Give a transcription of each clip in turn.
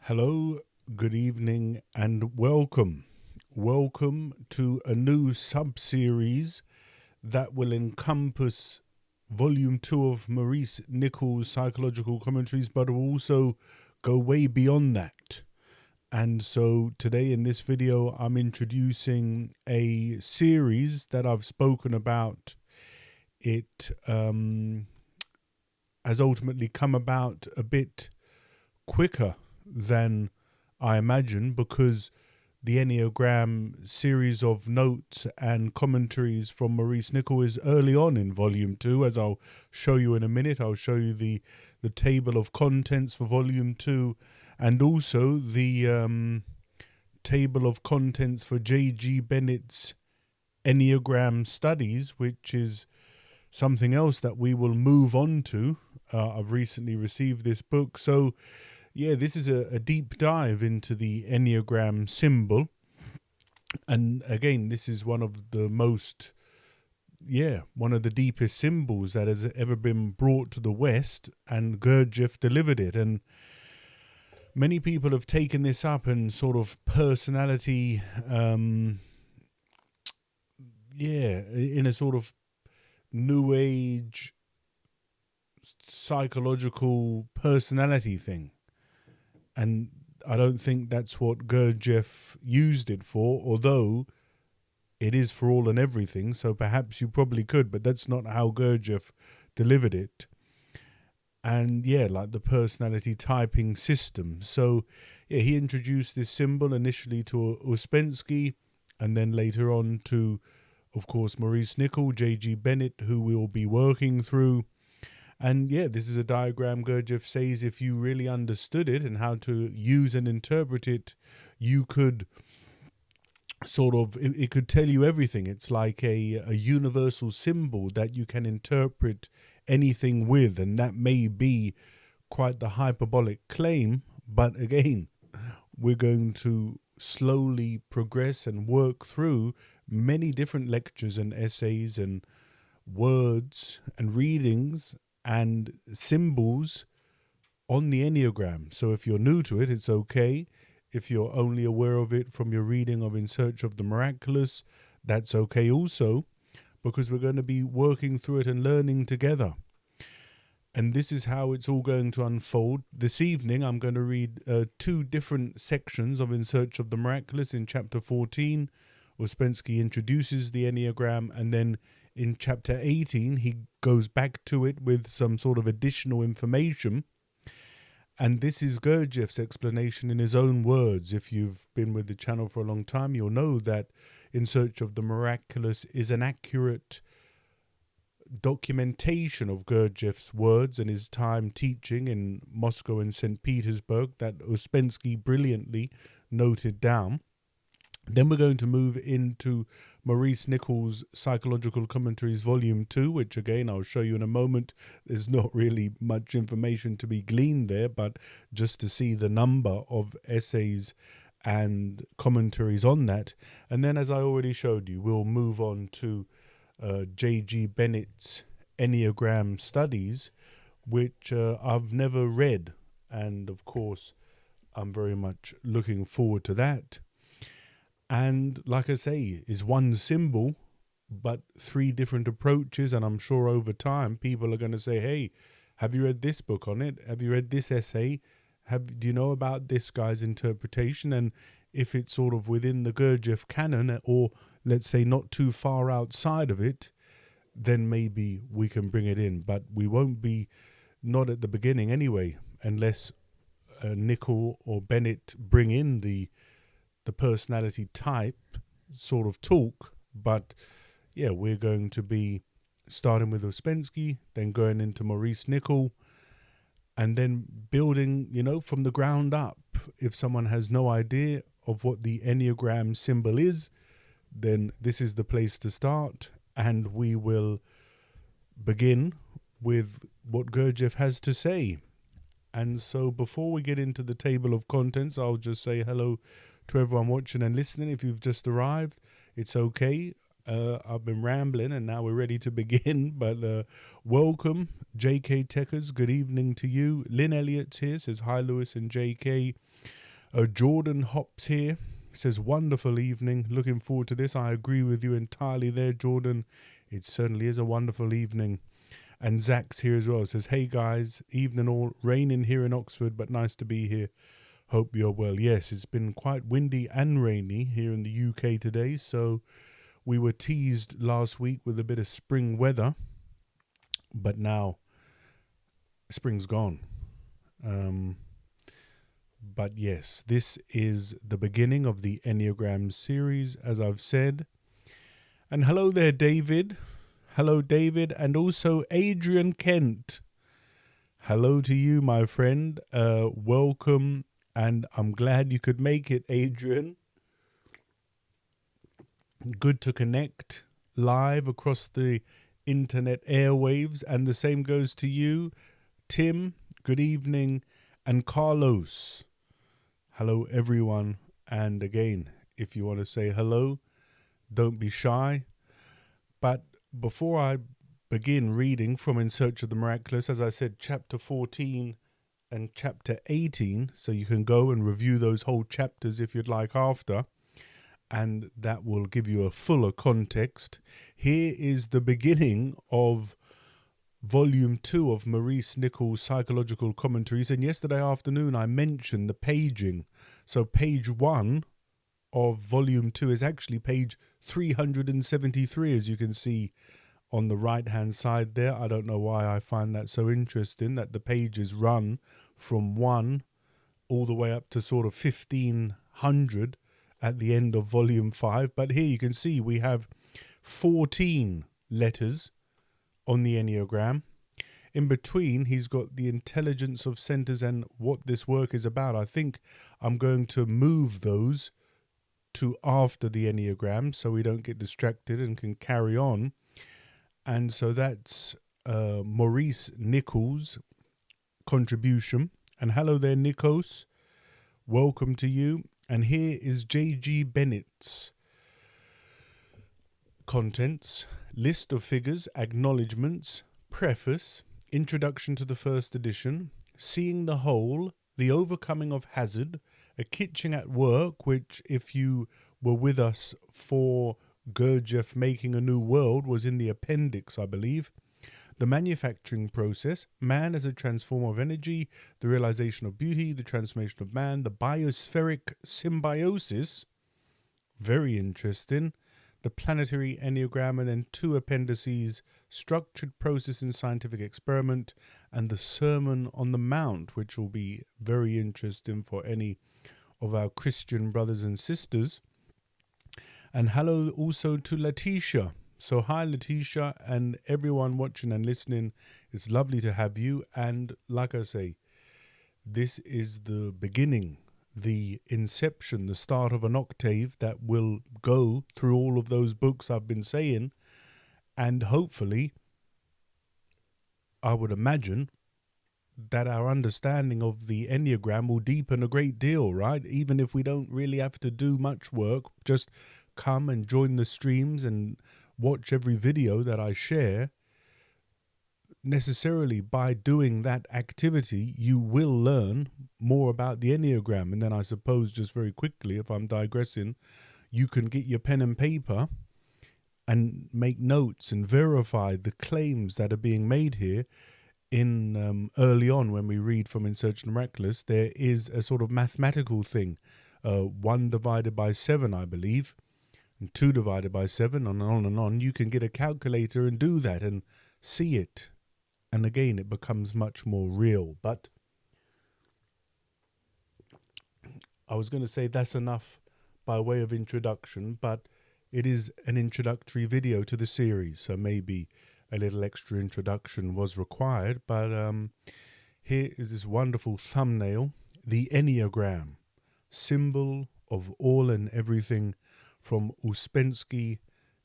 Hello, good evening, and welcome. Welcome to a new sub-series that will encompass Volume 2 of Maurice Nicoll's Psychological Commentaries, but will also go way beyond that. And so today in this video, I'm introducing a series that I've spoken about. It has ultimately come about a bit quicker than I imagined, because the Enneagram series of notes and commentaries from Maurice Nicoll is early on in Volume 2, as I'll show you in a minute. I'll show you the table of contents for Volume 2 and also the table of contents for J.G. Bennett's Enneagram Studies, which is something else that we will move on to. I've recently received this book, so yeah, this is a deep dive into the Enneagram symbol. And again, this is one of the deepest symbols that has ever been brought to the West, and Gurdjieff delivered it. And many people have taken this up and sort of personality, in a sort of new age psychological personality thing. And I don't think that's what Gurdjieff used it for, although it is for all and everything, so perhaps you probably could, but that's not how Gurdjieff delivered it. And yeah, like the personality typing system. So yeah, he introduced this symbol initially to Ouspensky, and then later on to, of course, Maurice Nicoll, J.G. Bennett, who we'll be working through. And yeah, this is a diagram Gurdjieff says if you really understood it and how to use and interpret it, you could it could tell you everything. It's like a universal symbol that you can interpret anything with. And that may be quite the hyperbolic claim. But again, we're going to slowly progress and work through many different lectures and essays and words and readings and symbols on the Enneagram. So if you're new to it, it's okay. If you're only aware of it from your reading of In Search of the Miraculous, that's okay also, because we're going to be working through it and learning together. And this is how it's all going to unfold. This evening, I'm going to read two different sections of In Search of the Miraculous. In chapter 14, Ouspensky introduces the Enneagram, and then in chapter 18, he goes back to it with some sort of additional information. And this is Gurdjieff's explanation in his own words. If you've been with the channel for a long time, you'll know that In Search of the Miraculous is an accurate documentation of Gurdjieff's words and his time teaching in Moscow and St. Petersburg that Ouspensky brilliantly noted down. Then we're going to move into Maurice Nicoll's Psychological Commentaries Volume 2, which again I'll show you in a moment. There's not really much information to be gleaned there, but just to see the number of essays and commentaries on that. And then, as I already showed you, we'll move on to J.G. Bennett's Enneagram Studies, which I've never read. And of course, I'm very much looking forward to that. And like I say, is one symbol, but three different approaches. And I'm sure over time, people are going to say, hey, have you read this book on it? Have you read this essay? Do you know about this guy's interpretation? And if it's sort of within the Gurdjieff canon, or let's say not too far outside of it, then maybe we can bring it in. But we won't be, not at the beginning anyway, unless Nicoll or Bennett bring in the personality type sort of talk. But yeah, we're going to be starting with Ouspensky, then going into Maurice Nicoll, and then building, from the ground up. If someone has no idea of what the Enneagram symbol is, then this is the place to start, and we will begin with what Gurdjieff has to say. And so before we get into the table of contents, I'll just say hello to everyone watching and listening. If you've just arrived, it's okay. I've been rambling and now we're ready to begin, but welcome, JK Techers. Good evening to you. Lynn Elliott's here, says hi, Lewis and JK. Jordan Hops here, says wonderful evening. Looking forward to this. I agree with you entirely there, Jordan. It certainly is a wonderful evening. And Zach's here as well, says, hey guys, evening all. Raining here in Oxford, but nice to be here. Hope you're well. Yes, it's been quite windy and rainy here in the UK today, so we were teased last week with a bit of spring weather, but now spring's gone. But yes, this is the beginning of the Enneagram series, as I've said. And hello there, David. Hello, David, and also Adrian Kent. Hello to you, my friend. Welcome, and I'm glad you could make it, Adrian. Good to connect live across the internet airwaves, and the same goes to you, Tim. Good evening, and Carlos. Hello, everyone. And again, if you want to say hello, don't be shy. But before I begin reading from In Search of the Miraculous, as I said, chapter 14 and chapter 18, so you can go and review those whole chapters if you'd like after, and that will give you a fuller context. Here is the beginning of Volume 2 of Maurice Nicoll's Psychological Commentaries, and yesterday afternoon I mentioned the paging. So page 1 of Volume 2 is actually page 373, as you can see on the right-hand side there. I don't know why I find that so interesting, that the pages run from 1 all the way up to sort of 1500 at the end of Volume 5. But here you can see we have 14 letters on the Enneagram. In between, he's got the intelligence of centers and what this work is about. I think I'm going to move those to after the Enneagram so we don't get distracted and can carry on. And so that's Maurice Nicoll's contribution. And hello there, Nikos. Welcome to you. And here is J.G. Bennett's contents, list of figures, acknowledgements, preface, introduction to the first edition, seeing the whole, the overcoming of hazard, a kitchen at work, which if you were with us for Gurdjieff Making a New World was in the appendix, I believe, the manufacturing process, man as a transformer of energy, the realization of beauty, the transformation of man, the biospheric symbiosis, very interesting, the planetary enneagram, and then 2 appendices, structured process in scientific experiment, and the Sermon on the Mount, which will be very interesting for any of our Christian brothers and sisters. And hello also to Letitia. So hi, Letitia, and everyone watching and listening. It's lovely to have you. And like I say, this is the beginning, the inception, the start of an octave that will go through all of those books I've been saying. And hopefully, I would imagine that our understanding of the Enneagram will deepen a great deal, right? Even if we don't really have to do much work, just come and join the streams and watch every video that I share. Necessarily by doing that activity, you will learn more about the Enneagram. And then I suppose, just very quickly, if I'm digressing, you can get your pen and paper and make notes and verify the claims that are being made here. In early on, when we read from In Search of the Miraculous, there is a sort of mathematical thing, 1 divided by 7, I believe, and 2 divided by 7, and on and on. You can get a calculator and do that and see it. And again, it becomes much more real. But I was going to say that's enough by way of introduction, but it is an introductory video to the series, so maybe a little extra introduction was required. But here is this wonderful thumbnail, the Enneagram, symbol of all and everything, from Ouspensky,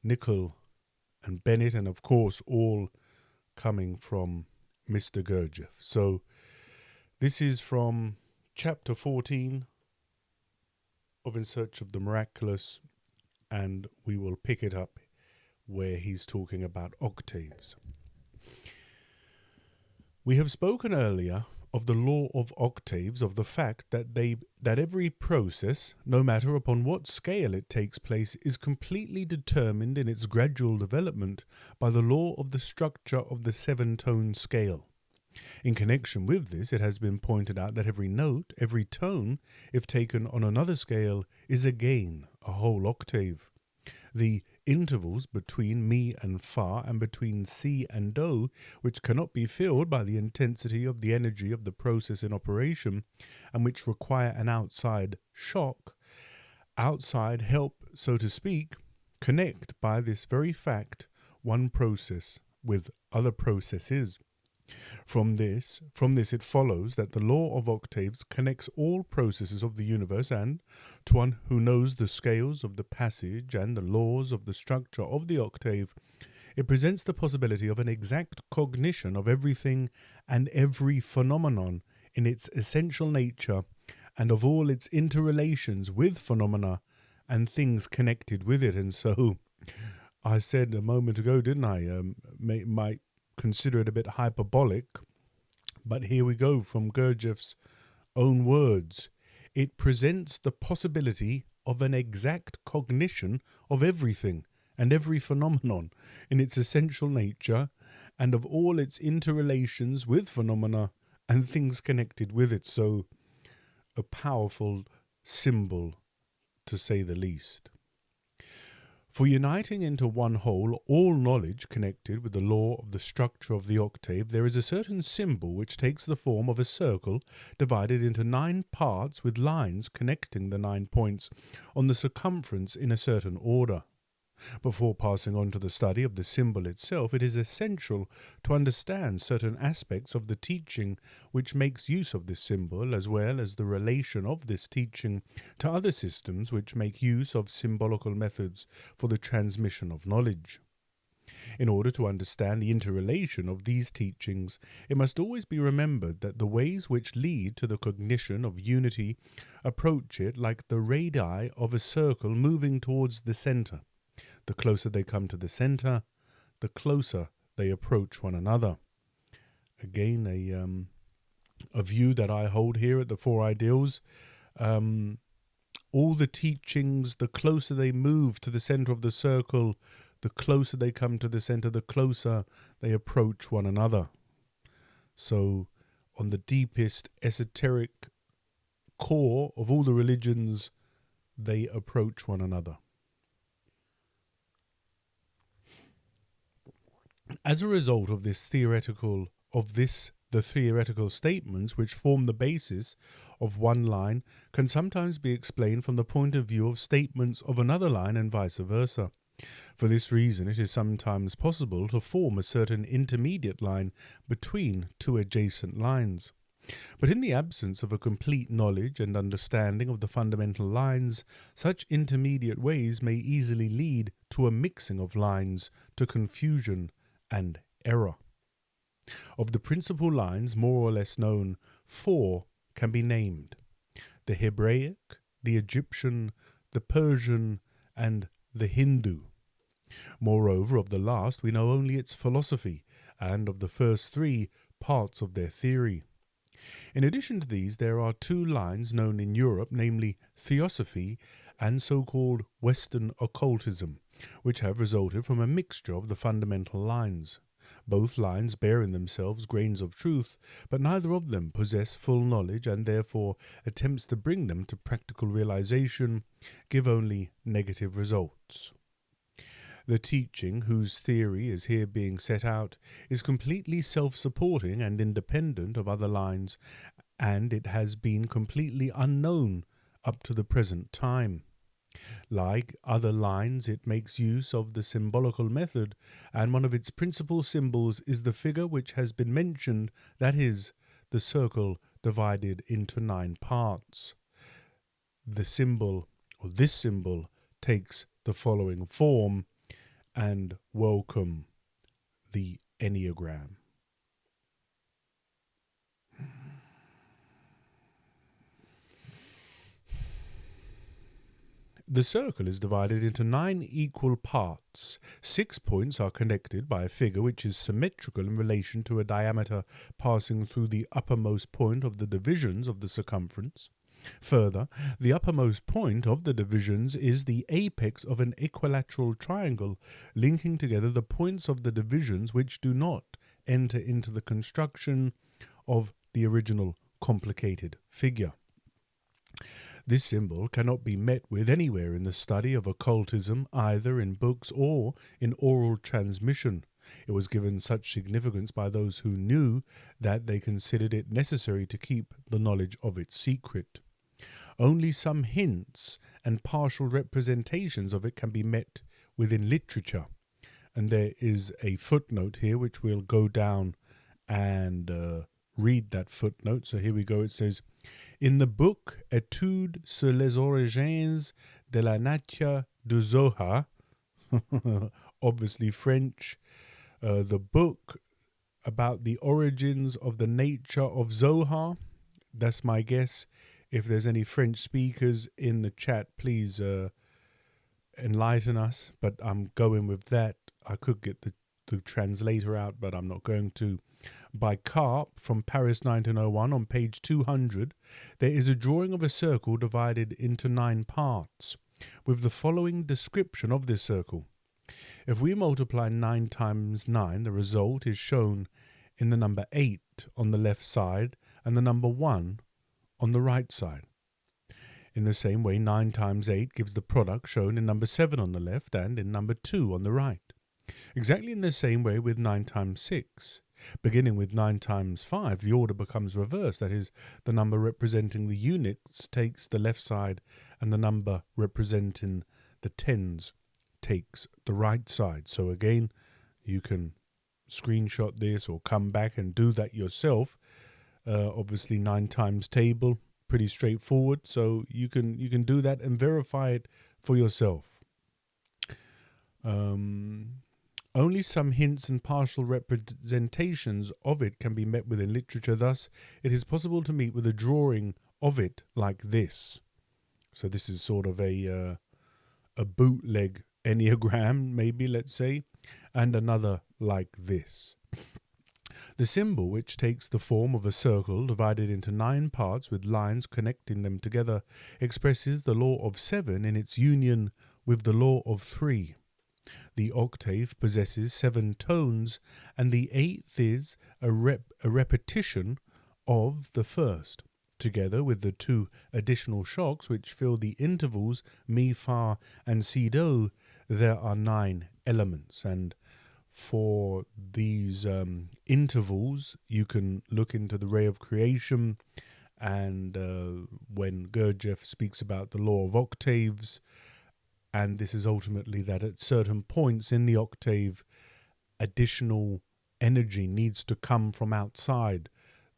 Nicoll, and Bennett, and of course all coming from Mr. Gurdjieff. So this is from chapter 14 of In Search of the Miraculous, and we will pick it up where he's talking about octaves. We have spoken earlier of the law of octaves, of the fact that every process, no matter upon what scale it takes place, is completely determined in its gradual development by the law of the structure of the 7-tone scale. In connection with this, it has been pointed out that every note, every tone, if taken on another scale, is again a whole octave. The intervals between mi and fa and between si and do, which cannot be filled by the intensity of the energy of the process in operation, and which require an outside shock, outside help, so to speak, connect by this very fact one process with other processes. From this it follows that the law of octaves connects all processes of the universe, and to one who knows the scales of the passage and the laws of the structure of the octave, it presents the possibility of an exact cognition of everything and every phenomenon in its essential nature, and of all its interrelations with phenomena and things connected with it. And so I said a moment ago, didn't I, might consider it a bit hyperbolic, but here we go from Gurdjieff's own words. It presents the possibility of an exact cognition of everything and every phenomenon in its essential nature, and of all its interrelations with phenomena and things connected with it. So a powerful symbol, to say the least. For uniting into one whole all knowledge connected with the law of the structure of the octave, there is a certain symbol which takes the form of a circle divided into 9 parts with lines connecting the 9 points on the circumference in a certain order. Before passing on to the study of the symbol itself, it is essential to understand certain aspects of the teaching which makes use of this symbol, as well as the relation of this teaching to other systems which make use of symbolical methods for the transmission of knowledge. In order to understand the interrelation of these teachings, it must always be remembered that the ways which lead to the cognition of unity approach it like the radii of a circle moving towards the center. The closer they come to the center, the closer they approach one another. Again, a view that I hold here at the Four Ideals. All the teachings, the closer they move to the center of the circle, the closer they come to the center, the closer they approach one another. So, on the deepest esoteric core of all the religions, they approach one another. As a result of the theoretical statements which form the basis of one line can sometimes be explained from the point of view of statements of another line and vice versa. For this reason, it is sometimes possible to form a certain intermediate line between 2 adjacent lines. But in the absence of a complete knowledge and understanding of the fundamental lines, such intermediate ways may easily lead to a mixing of lines, to confusion and error. Of the principal lines, more or less known, 4 can be named: the Hebraic, the Egyptian, the Persian, and the Hindu. Moreover, of the last we know only its philosophy, and of the first 3, parts of their theory. In addition to these, there are 2 lines known in Europe, namely Theosophy and so-called Western occultism, which have resulted from a mixture of the fundamental lines. Both lines bear in themselves grains of truth, but neither of them possess full knowledge, and therefore attempts to bring them to practical realization give only negative results. The teaching, whose theory is here being set out, is completely self-supporting and independent of other lines, and it has been completely unknown up to the present time. Like other lines, it makes use of the symbolical method, and one of its principal symbols is the figure which has been mentioned, that is, the circle divided into 9 parts. This symbol takes the following form, and welcome the Enneagram. The circle is divided into 9 equal parts. 6 points are connected by a figure which is symmetrical in relation to a diameter passing through the uppermost point of the divisions of the circumference. Further, the uppermost point of the divisions is the apex of an equilateral triangle, linking together the points of the divisions which do not enter into the construction of the original complicated figure. This symbol cannot be met with anywhere in the study of occultism, either in books or in oral transmission. It was given such significance by those who knew that they considered it necessary to keep the knowledge of it secret. Only some hints and partial representations of it can be met within literature. And there is a footnote here which we'll go down and read that footnote. So here we go. It says, in the book Études sur les origines de la nature du Zohar, obviously French, the book about the origins of the nature of Zohar, that's my guess. If there's any French speakers in the chat, please enlighten us, but I'm going with that. I could get the translator out, but I'm not going to. By Karp from Paris 1901 on page 200, there is a drawing of a circle divided into 9 parts, with the following description of this circle. If we multiply 9 times 9, the result is shown in the number 8 on the left side and the number 1 on the right side. In the same way, 9 times 8 gives the product shown in number 7 on the left and in number 2 on the right. Exactly in the same way with 9 times 6. Beginning with 9 times 5, the order becomes reversed. That is, the number representing the units takes the left side and the number representing the tens takes the right side. So again, you can screenshot this or come back and do that yourself. Obviously 9 times table, pretty straightforward. So you can do that and verify it for yourself. Only some hints and partial representations of it can be met with in literature. Thus, it is possible to meet with a drawing of it like this. So this is sort of a bootleg Enneagram, maybe, let's say, and another like this. The symbol, which takes the form of a circle divided into 9 parts with lines connecting them together, expresses the law of 7 in its union with the law of 3. The octave possesses 7 tones, and the 8th is a repetition of the first, together with the 2 additional shocks which fill the intervals mi, fa, and si, do. There are 9 elements, and for these intervals, you can look into the ray of creation, and when Gurdjieff speaks about the law of octaves. And this is ultimately that at certain points in the octave, additional energy needs to come from outside.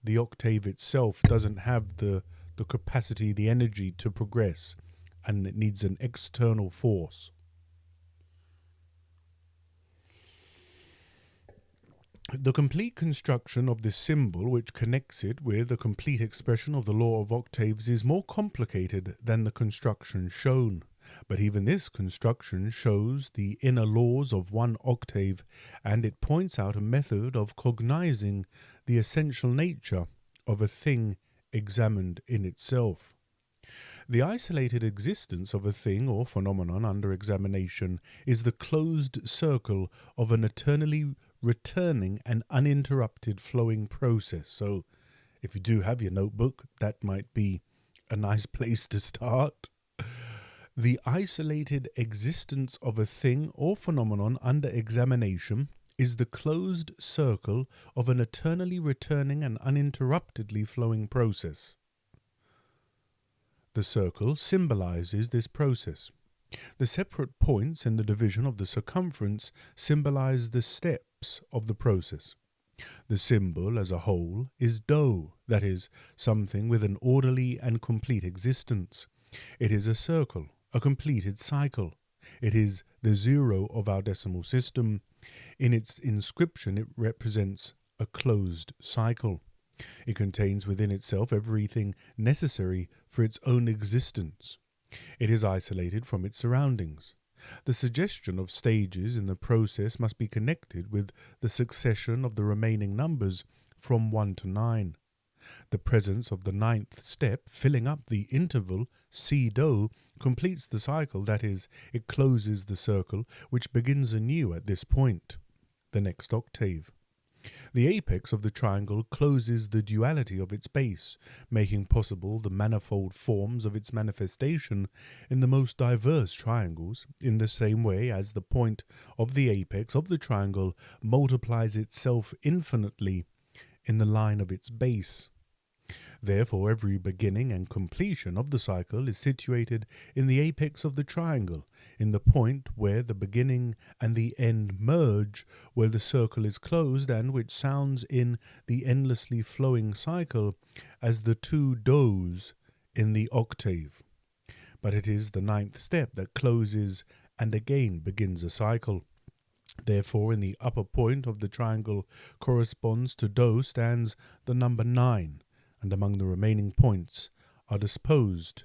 The octave itself doesn't have the capacity, the energy to progress, and it needs an external force. The complete construction of this symbol, which connects it with a complete expression of the law of octaves, is more complicated than the construction shown. But even this construction shows the inner laws of one octave, and it points out a method of cognizing the essential nature of a thing examined in itself. The isolated existence of a thing or phenomenon under examination is the closed circle of an eternally returning and uninterrupted flowing process. So if you do have your notebook, that might be a nice place to start. The isolated existence of a thing or phenomenon under examination is the closed circle of an eternally returning and uninterruptedly flowing process. The circle symbolizes this process. The separate points in the division of the circumference symbolize the steps of the process. The symbol as a whole is Do, that is, something with an orderly and complete existence. It is a circle, a completed cycle. It is the 0 of our decimal system. In its inscription, it represents a closed cycle. It contains within itself everything necessary for its own existence. It is isolated from its surroundings. The suggestion of stages in the process must be connected with the succession of the remaining numbers from 1 to 9. The presence of the 9th step, filling up the interval C-Do, completes the cycle, that is, it closes the circle, which begins anew at this point, the next octave. The apex of the triangle closes the duality of its base, making possible the manifold forms of its manifestation in the most diverse triangles, in the same way as the point of the apex of the triangle multiplies itself infinitely in the line of its base. Therefore, every beginning and completion of the cycle is situated in the apex of the triangle, in the point where the beginning and the end merge, where the circle is closed, and which sounds in the endlessly flowing cycle as the 2 do's in the octave. But it is the 9th step that closes and again begins a cycle. Therefore, in the upper point of the triangle corresponds to Do stands the number 9, and among the remaining points are disposed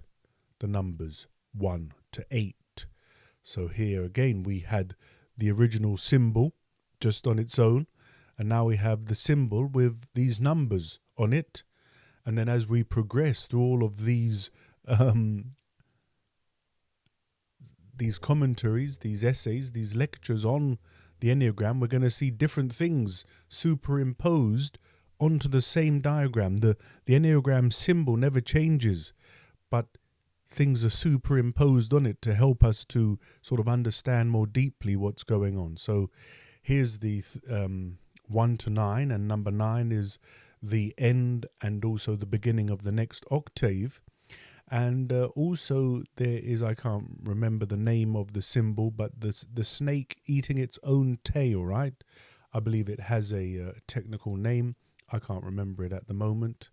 the numbers 1 to 8. So here again we had the original symbol just on its own, and now we have the symbol with these numbers on it. And then as we progress through all of these commentaries, these essays, these lectures on the Enneagram, we're going to see different things superimposed onto the same diagram. The Enneagram symbol never changes, but things are superimposed on it to help us to sort of understand more deeply what's going on. So here's the 1 to 9, and number 9 is the end and also the beginning of the next octave. And also there is, I can't remember the name of the symbol, but the snake eating its own tail, right? I believe it has a technical name. I can't remember it at the moment,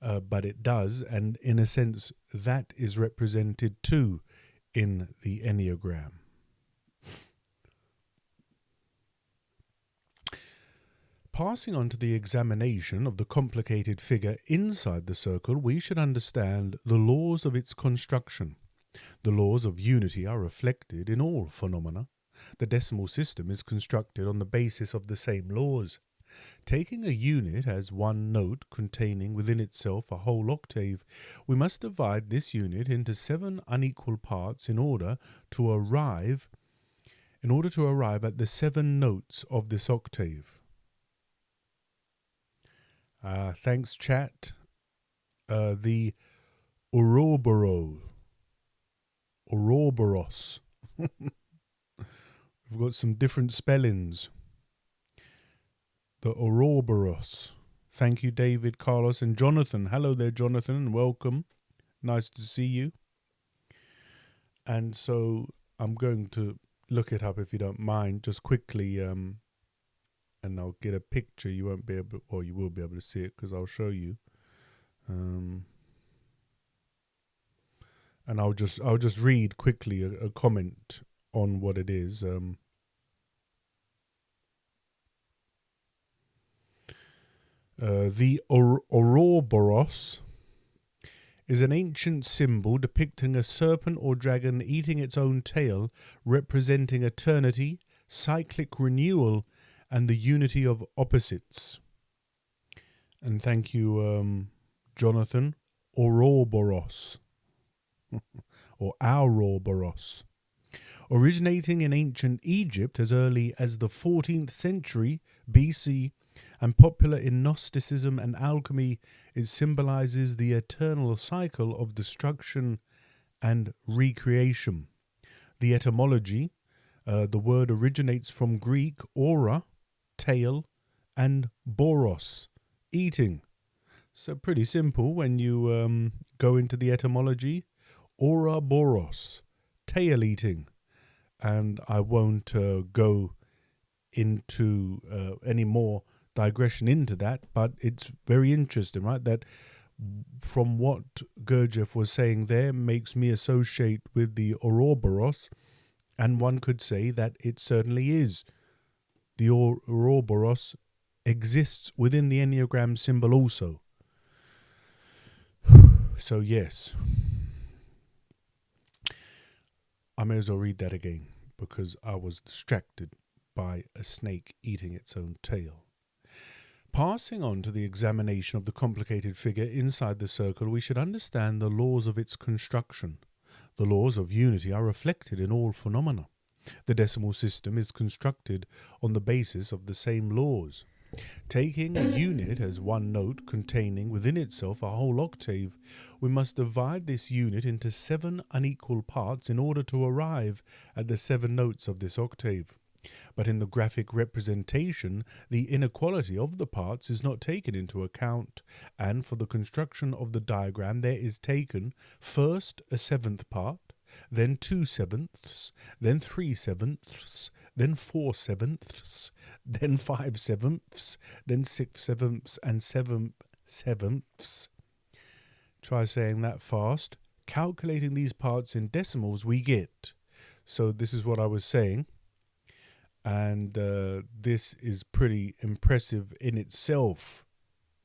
but it does. And in a sense, that is represented too in the Enneagram. Passing on to the examination of the complicated figure inside the circle, we should understand the laws of its construction. The laws of unity are reflected in all phenomena. The decimal system is constructed on the basis of the same laws. Taking a unit as one note containing within itself a whole octave, we must divide this unit into 7 unequal parts in order to arrive at the 7 notes of this octave. Thanks, chat. The Ouroboros. We've got some different spellings. The Ouroboros. Thank you, David, Carlos, and Jonathan. Hello there, Jonathan, and welcome. Nice to see you. And so I'm going to look it up, if you don't mind, just quickly, and I'll get a picture. You won't be able, or you will be able to see it because I'll show you. And I'll just read quickly a comment on what it is. The Ouroboros is an ancient symbol depicting a serpent or dragon eating its own tail, representing eternity, cyclic renewal, and the unity of opposites. And thank you, Jonathan. Ouroboros. Or Ouroboros. Originating in ancient Egypt as early as the 14th century BC and popular in Gnosticism and alchemy, it symbolizes the eternal cycle of destruction and recreation. The etymology, the word originates from Greek aura, tail, and boros, eating. So pretty simple when you go into the etymology. Aura boros, tail eating. And I won't go into any more digression into that, but it's very interesting, right? That from what Gurdjieff was saying there makes me associate with the Ouroboros, and one could say that it certainly is. The Ouroboros exists within the Enneagram symbol also. So yes. I may as well read that again because I was distracted by a snake eating its own tail. Passing on to the examination of the complicated figure inside the circle, we should understand the laws of its construction. The laws of unity are reflected in all phenomena. The decimal system is constructed on the basis of the same laws. Taking a unit as one note containing within itself a whole octave, we must divide this unit into 7 unequal parts in order to arrive at the 7 notes of this octave. But in the graphic representation, the inequality of the parts is not taken into account, and for the construction of the diagram there is taken first a 7th part, then 2 sevenths, then 3 sevenths, then 4 sevenths, then 5 sevenths, then 6 sevenths, and 7 sevenths. Try saying that fast. Calculating these parts in decimals we get. So this is what I was saying. And this is pretty impressive in itself,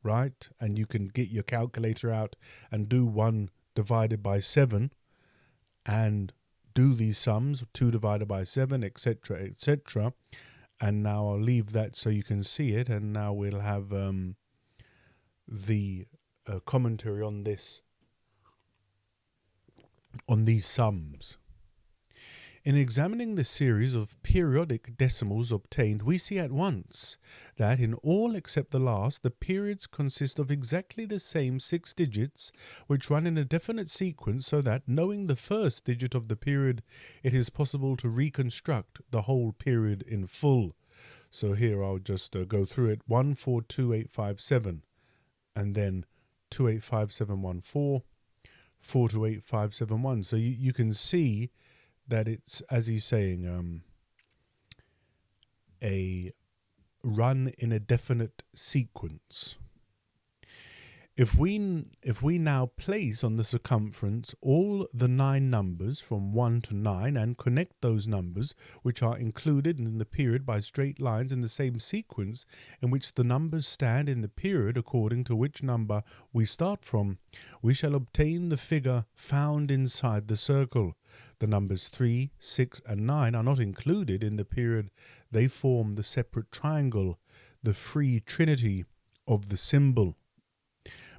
right? And you can get your calculator out and do 1 divided by 7 and do these sums, 2 divided by 7, etc., etc. And now I'll leave that so you can see it. And now we'll have the commentary on this, on these sums. In examining the series of periodic decimals obtained, we see at once that in all except the last, the periods consist of exactly the same 6 digits, which run in a definite sequence so that, knowing the first digit of the period, it is possible to reconstruct the whole period in full. So here I'll just go through it. 142857, and then 285714, 428571. So you can see that it's, as he's saying, a run in a definite sequence. If we now place on the circumference all the 9 numbers from 1 to 9 and connect those numbers which are included in the period by straight lines in the same sequence in which the numbers stand in the period according to which number we start from, we shall obtain the figure found inside the circle. The numbers 3, 6, and 9 are not included in the period. They form the separate triangle, the free trinity of the symbol.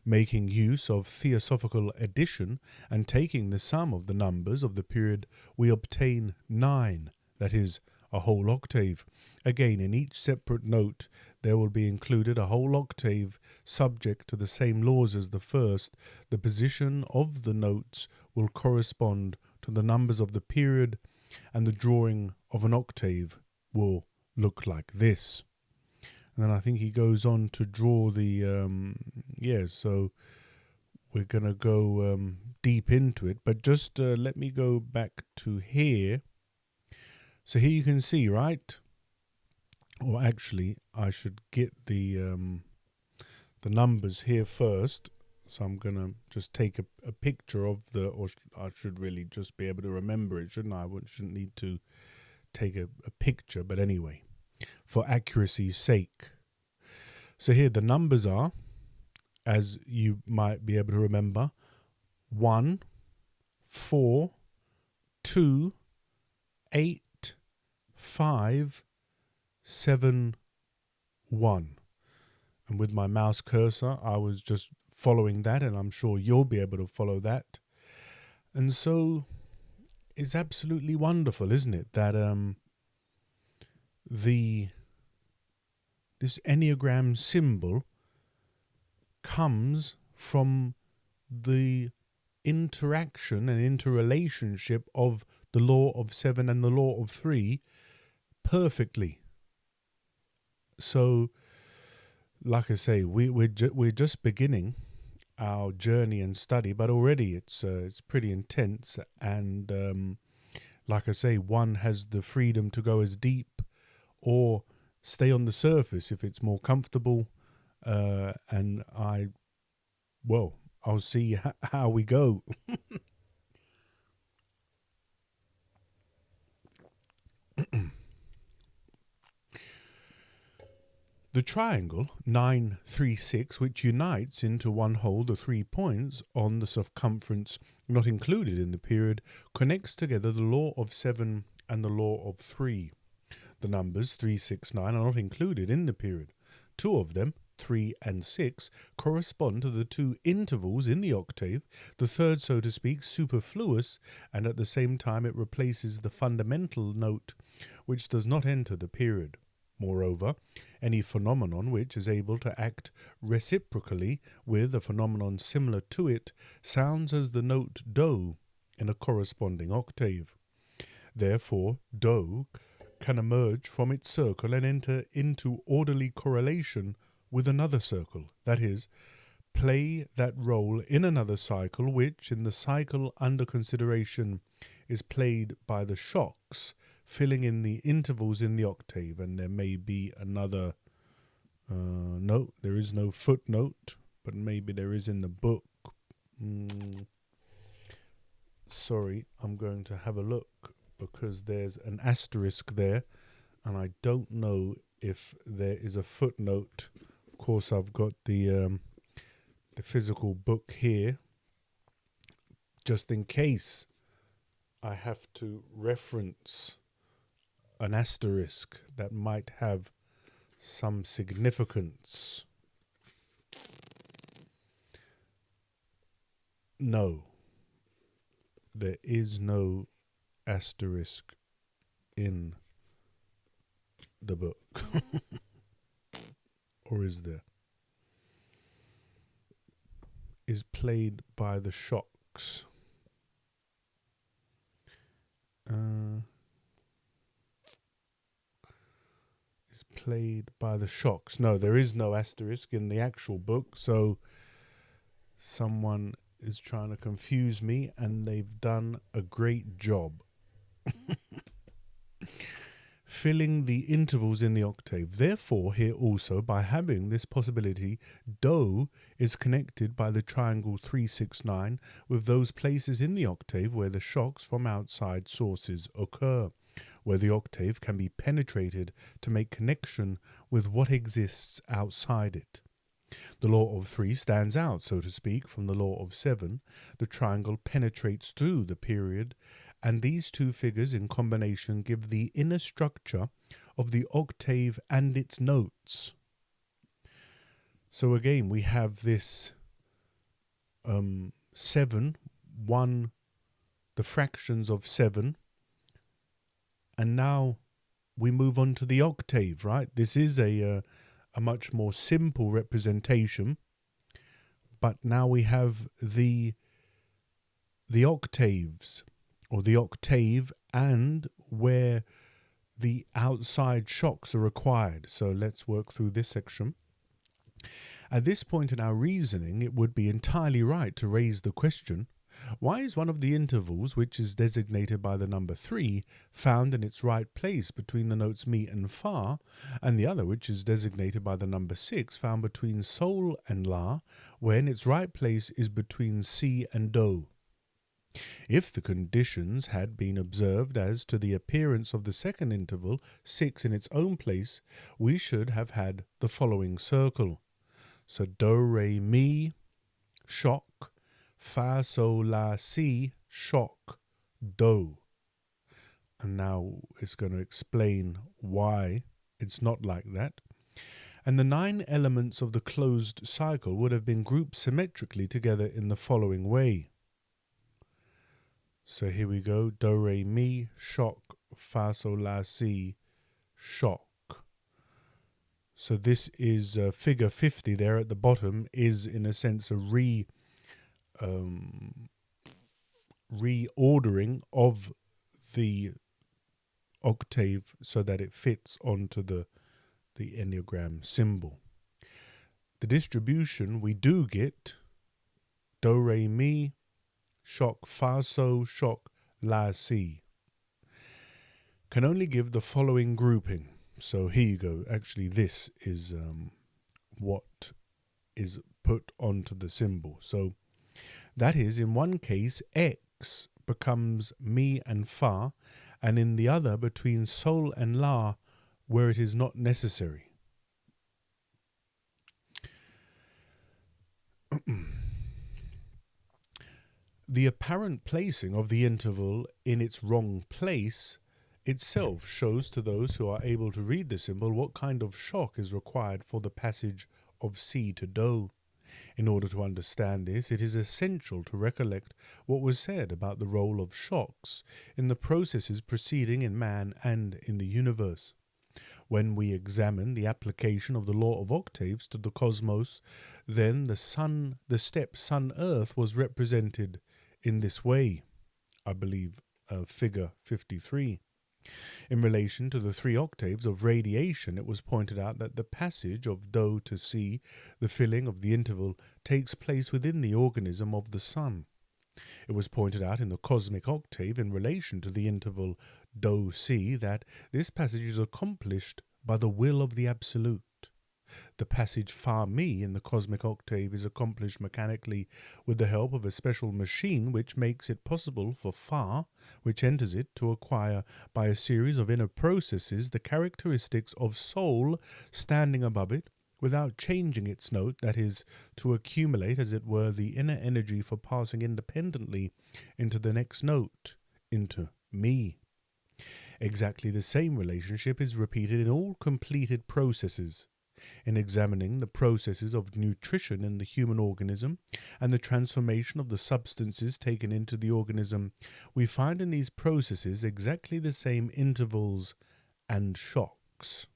Making use of theosophical addition and taking the sum of the numbers of the period, we obtain 9, that is, a whole octave. Again, in each separate note, there will be included a whole octave subject to the same laws as the first. The position of the notes will correspond to the numbers of the period, and the drawing of an octave will look like this. And then I think he goes on to draw the, so we're going to go deep into it. But just let me go back to here. So here you can see, right? Or actually, I should get the numbers here first. So I'm going to just take a picture of I should really just be able to remember it, shouldn't I? I shouldn't need to take a picture, but anyway, for accuracy's sake. So here the numbers are, as you might be able to remember, 1, 4, 2, 8, 5, 7, 1. And with my mouse cursor, I was just following that, and I'm sure you'll be able to follow that. And so it's absolutely wonderful, isn't it, that this Enneagram symbol comes from the interaction and interrelationship of the law of 7 and the law of 3 perfectly. So, like I say, we're just beginning our journey and study, but already it's pretty intense. And like I say, one has the freedom to go as deep or stay on the surface if it's more comfortable. And I'll see how we go. The triangle 9, 3, 6, which unites into one whole the 3 points on the circumference not included in the period, connects together the law of 7 and the law of 3. The numbers 3, 6, 9 are not included in the period. 2 of them, 3 and 6, correspond to the 2 intervals in the octave, the third, so to speak, superfluous, and at the same time it replaces the fundamental note which does not enter the period. Moreover, any phenomenon which is able to act reciprocally with a phenomenon similar to it sounds as the note do in a corresponding octave. Therefore, do can emerge from its circle and enter into orderly correlation with another circle, that is, play that role in another cycle which, in the cycle under consideration, is played by the shocks, filling in the intervals in the octave. And there may be another note. There is no footnote, but maybe there is in the book. Sorry, I'm going to have a look because there's an asterisk there, and I don't know if there is a footnote. Of course, I've got the physical book here, just in case I have to reference an asterisk that might have some significance. No, there is no asterisk in the book. Or is there? Is played by the shocks. Is played by the shocks. No, there is no asterisk in the actual book, so someone is trying to confuse me, and they've done a great job. Filling the intervals in the octave. Therefore, here also, by having this possibility, do is connected by the triangle 3, 6, 9 with those places in the octave where the shocks from outside sources occur, where the octave can be penetrated to make connection with what exists outside it. The law of 3 stands out, so to speak, from the law of 7. The triangle penetrates through the period, and these two figures in combination give the inner structure of the octave and its notes. So again, we have this 7, 1, the fractions of 7, and now we move on to the octave, right? This is a much more simple representation, but now we have the octaves, or the octave, and where the outside shocks are required. So let's work through this section. At this point in our reasoning, it would be entirely right to raise the question, why is one of the intervals, which is designated by the number 3, found in its right place between the notes mi and fa, and the other, which is designated by the number 6, found between sol and la, when its right place is between si and do? If the conditions had been observed as to the appearance of the second interval, 6, in its own place, we should have had the following circle. So do, re, mi, shock, fa, sol, la, si, shock, do. And now it's going to explain why it's not like that. And the 9 elements of the closed cycle would have been grouped symmetrically together in the following way. So here we go, do, re, mi, shock, fa, sol, la, si, shock. So this is figure 50 there at the bottom is in a sense a reordering of the octave so that it fits onto the Enneagram symbol. The distribution we do get do, re, mi, shock, fa, sol, shock, la, si, can only give the following grouping. So here you go. Actually, this is what is put onto the symbol. So that is, in one case, X becomes mi and fa, and in the other, between sol and la, where it is not necessary. The apparent placing of the interval in its wrong place itself shows to those who are able to read the symbol what kind of shock is required for the passage of C to Do. In order to understand this, it is essential to recollect what was said about the role of shocks in the processes proceeding in man and in the universe. When we examine the application of the law of octaves to the cosmos, then the step Sun-Earth was represented in this way, I believe, figure 53. In relation to the 3 octaves of radiation, it was pointed out that the passage of Do to C, the filling of the interval, takes place within the organism of the Sun. It was pointed out in the cosmic octave in relation to the interval Do C that this passage is accomplished by the will of the Absolute. The passage Fa Mi in the cosmic octave is accomplished mechanically with the help of a special machine which makes it possible for Fa, which enters it, to acquire by a series of inner processes the characteristics of Soul standing above it without changing its note, that is, to accumulate, as it were, the inner energy for passing independently into the next note, into Mi. Exactly the same relationship is repeated in all completed processes. In examining the processes of nutrition in the human organism and the transformation of the substances taken into the organism, we find in these processes exactly the same intervals and shocks.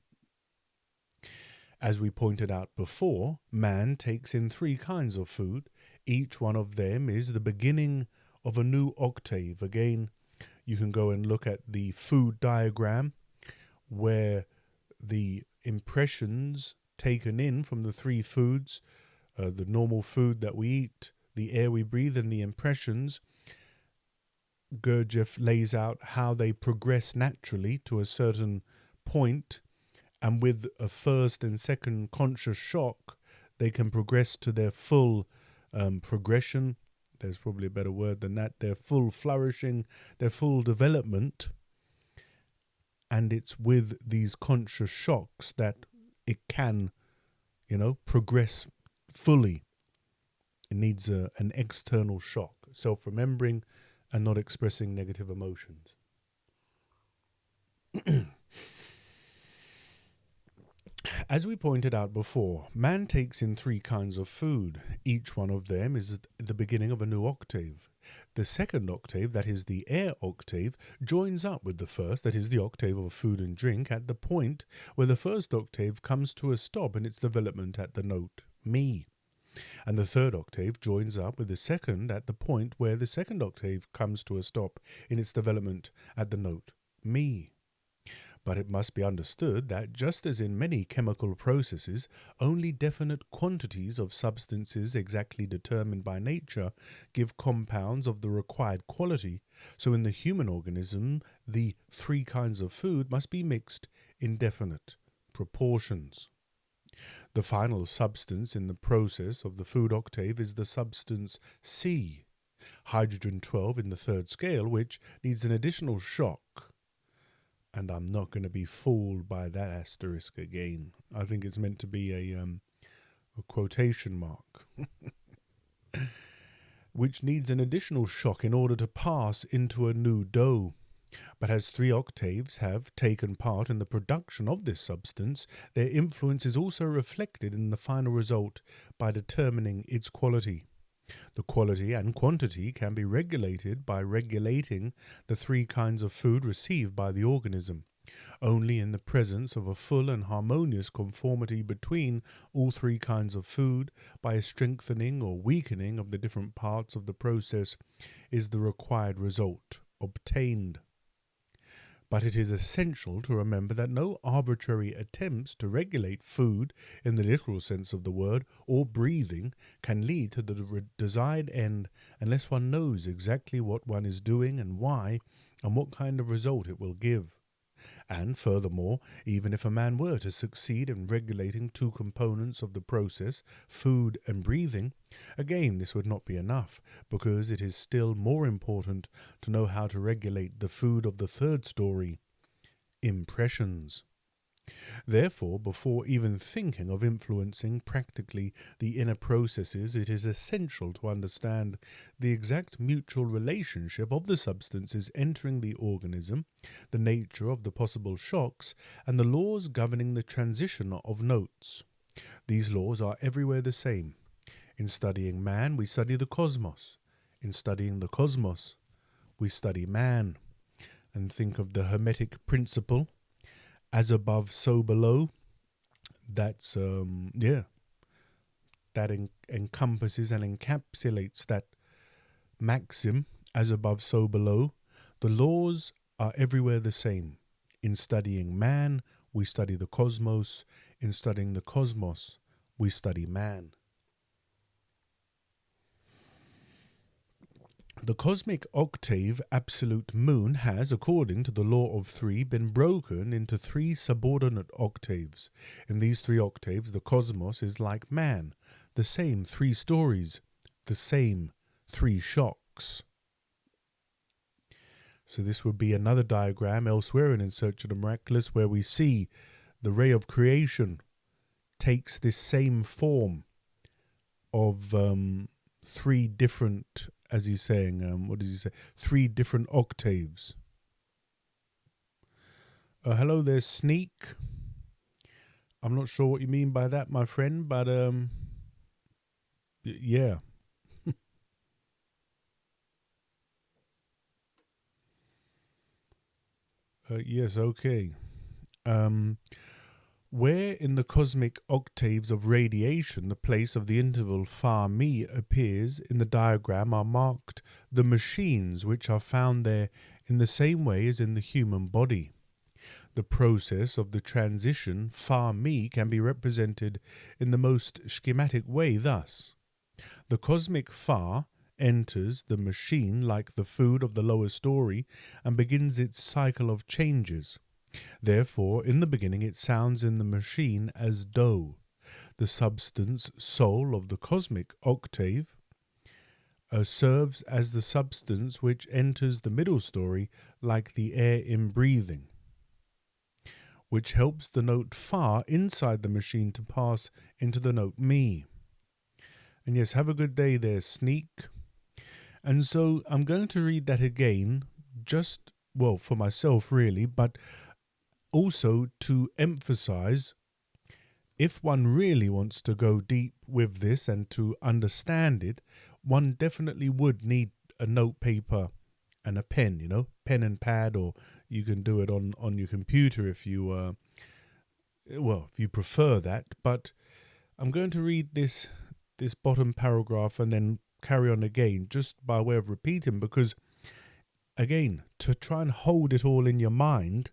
As we pointed out before, man takes in 3 kinds of food. Each one of them is the beginning of a new octave. Again, you can go and look at the food diagram where the impressions taken in from the 3 foods, the normal food that we eat, the air we breathe, and the impressions, Gurdjieff lays out how they progress naturally to a certain point, and with a first and second conscious shock, they can progress to their full progression. There's probably a better word than that. Their full flourishing, their full development. And it's with these conscious shocks that it can, progress fully. It needs an external shock, self-remembering and not expressing negative emotions. As we pointed out before, man takes in 3 kinds of food. Each one of them is the beginning of a new octave. The second octave, that is the air octave, joins up with the first, that is the octave of food and drink, at the point where the first octave comes to a stop in its development at the note Mi. And the third octave joins up with the second at the point where the second octave comes to a stop in its development at the note Mi. But it must be understood that just as in many chemical processes, only definite quantities of substances exactly determined by nature give compounds of the required quality, so in the human organism, the 3 kinds of food must be mixed in definite proportions. The final substance in the process of the food octave is the substance C, hydrogen 12 in the 3rd scale, which needs an additional shock. And I'm not going to be fooled by that asterisk again. I think it's meant to be a quotation mark. Which needs an additional shock in order to pass into a new Do. But as 3 octaves have taken part in the production of this substance, their influence is also reflected in the final result by determining its quality. The quality and quantity can be regulated by regulating the 3 kinds of food received by the organism. Only in the presence of a full and harmonious conformity between all 3 kinds of food, by a strengthening or weakening of the different parts of the process, is the required result obtained. But it is essential to remember that no arbitrary attempts to regulate food in the literal sense of the word or breathing can lead to the desired end unless one knows exactly what one is doing and why and what kind of result it will give. And furthermore, even if a man were to succeed in regulating 2 components of the process, food and breathing, again this would not be enough, because it is still more important to know how to regulate the food of the 3rd story, impressions. Therefore, before even thinking of influencing practically the inner processes, it is essential to understand the exact mutual relationship of the substances entering the organism, the nature of the possible shocks, and the laws governing the transition of notes. These laws are everywhere the same. In studying man, we study the cosmos. In studying the cosmos, we study man. And think of the Hermetic principle, as above, so below. That's, that encompasses and encapsulates that maxim, as above, so below. The laws are everywhere the same. In studying man, we study the cosmos. In studying the cosmos, we study man. The cosmic octave absolute moon has, according to the law of three, been broken into three subordinate octaves. In these three octaves, the cosmos is like man, the same three stories, the same three shocks. So this would be another diagram elsewhere in Search of the Miraculous, where we see the ray of creation takes this same form of three different, as he's saying, what does he say? Three different octaves. Hello there, Sneak. I'm not sure what you mean by that, my friend, but yeah. Yes, okay. Where in the cosmic octaves of radiation the place of the interval far me appears in the diagram are marked the machines which are found there in the same way as in the human body. The process of the transition far me can be represented in the most schematic way thus. The cosmic far enters the machine like the food of the lower story and begins its cycle of changes. Therefore, in the beginning it sounds in the machine as dough. The substance, soul of the cosmic octave, serves as the substance which enters the middle story like the air in breathing, which helps the note far inside the machine to pass into the note me. And yes, have a good day there, Sneak. And so I'm going to read that again, just, well, for myself really, but also to emphasize, if one really wants to go deep with this and to understand it, one definitely would need a note paper and a pen, pen and pad, or you can do it on your computer if you, if you prefer that. But I'm going to read this bottom paragraph and then carry on again, just by way of repeating, because, again, to try and hold it all in your mind,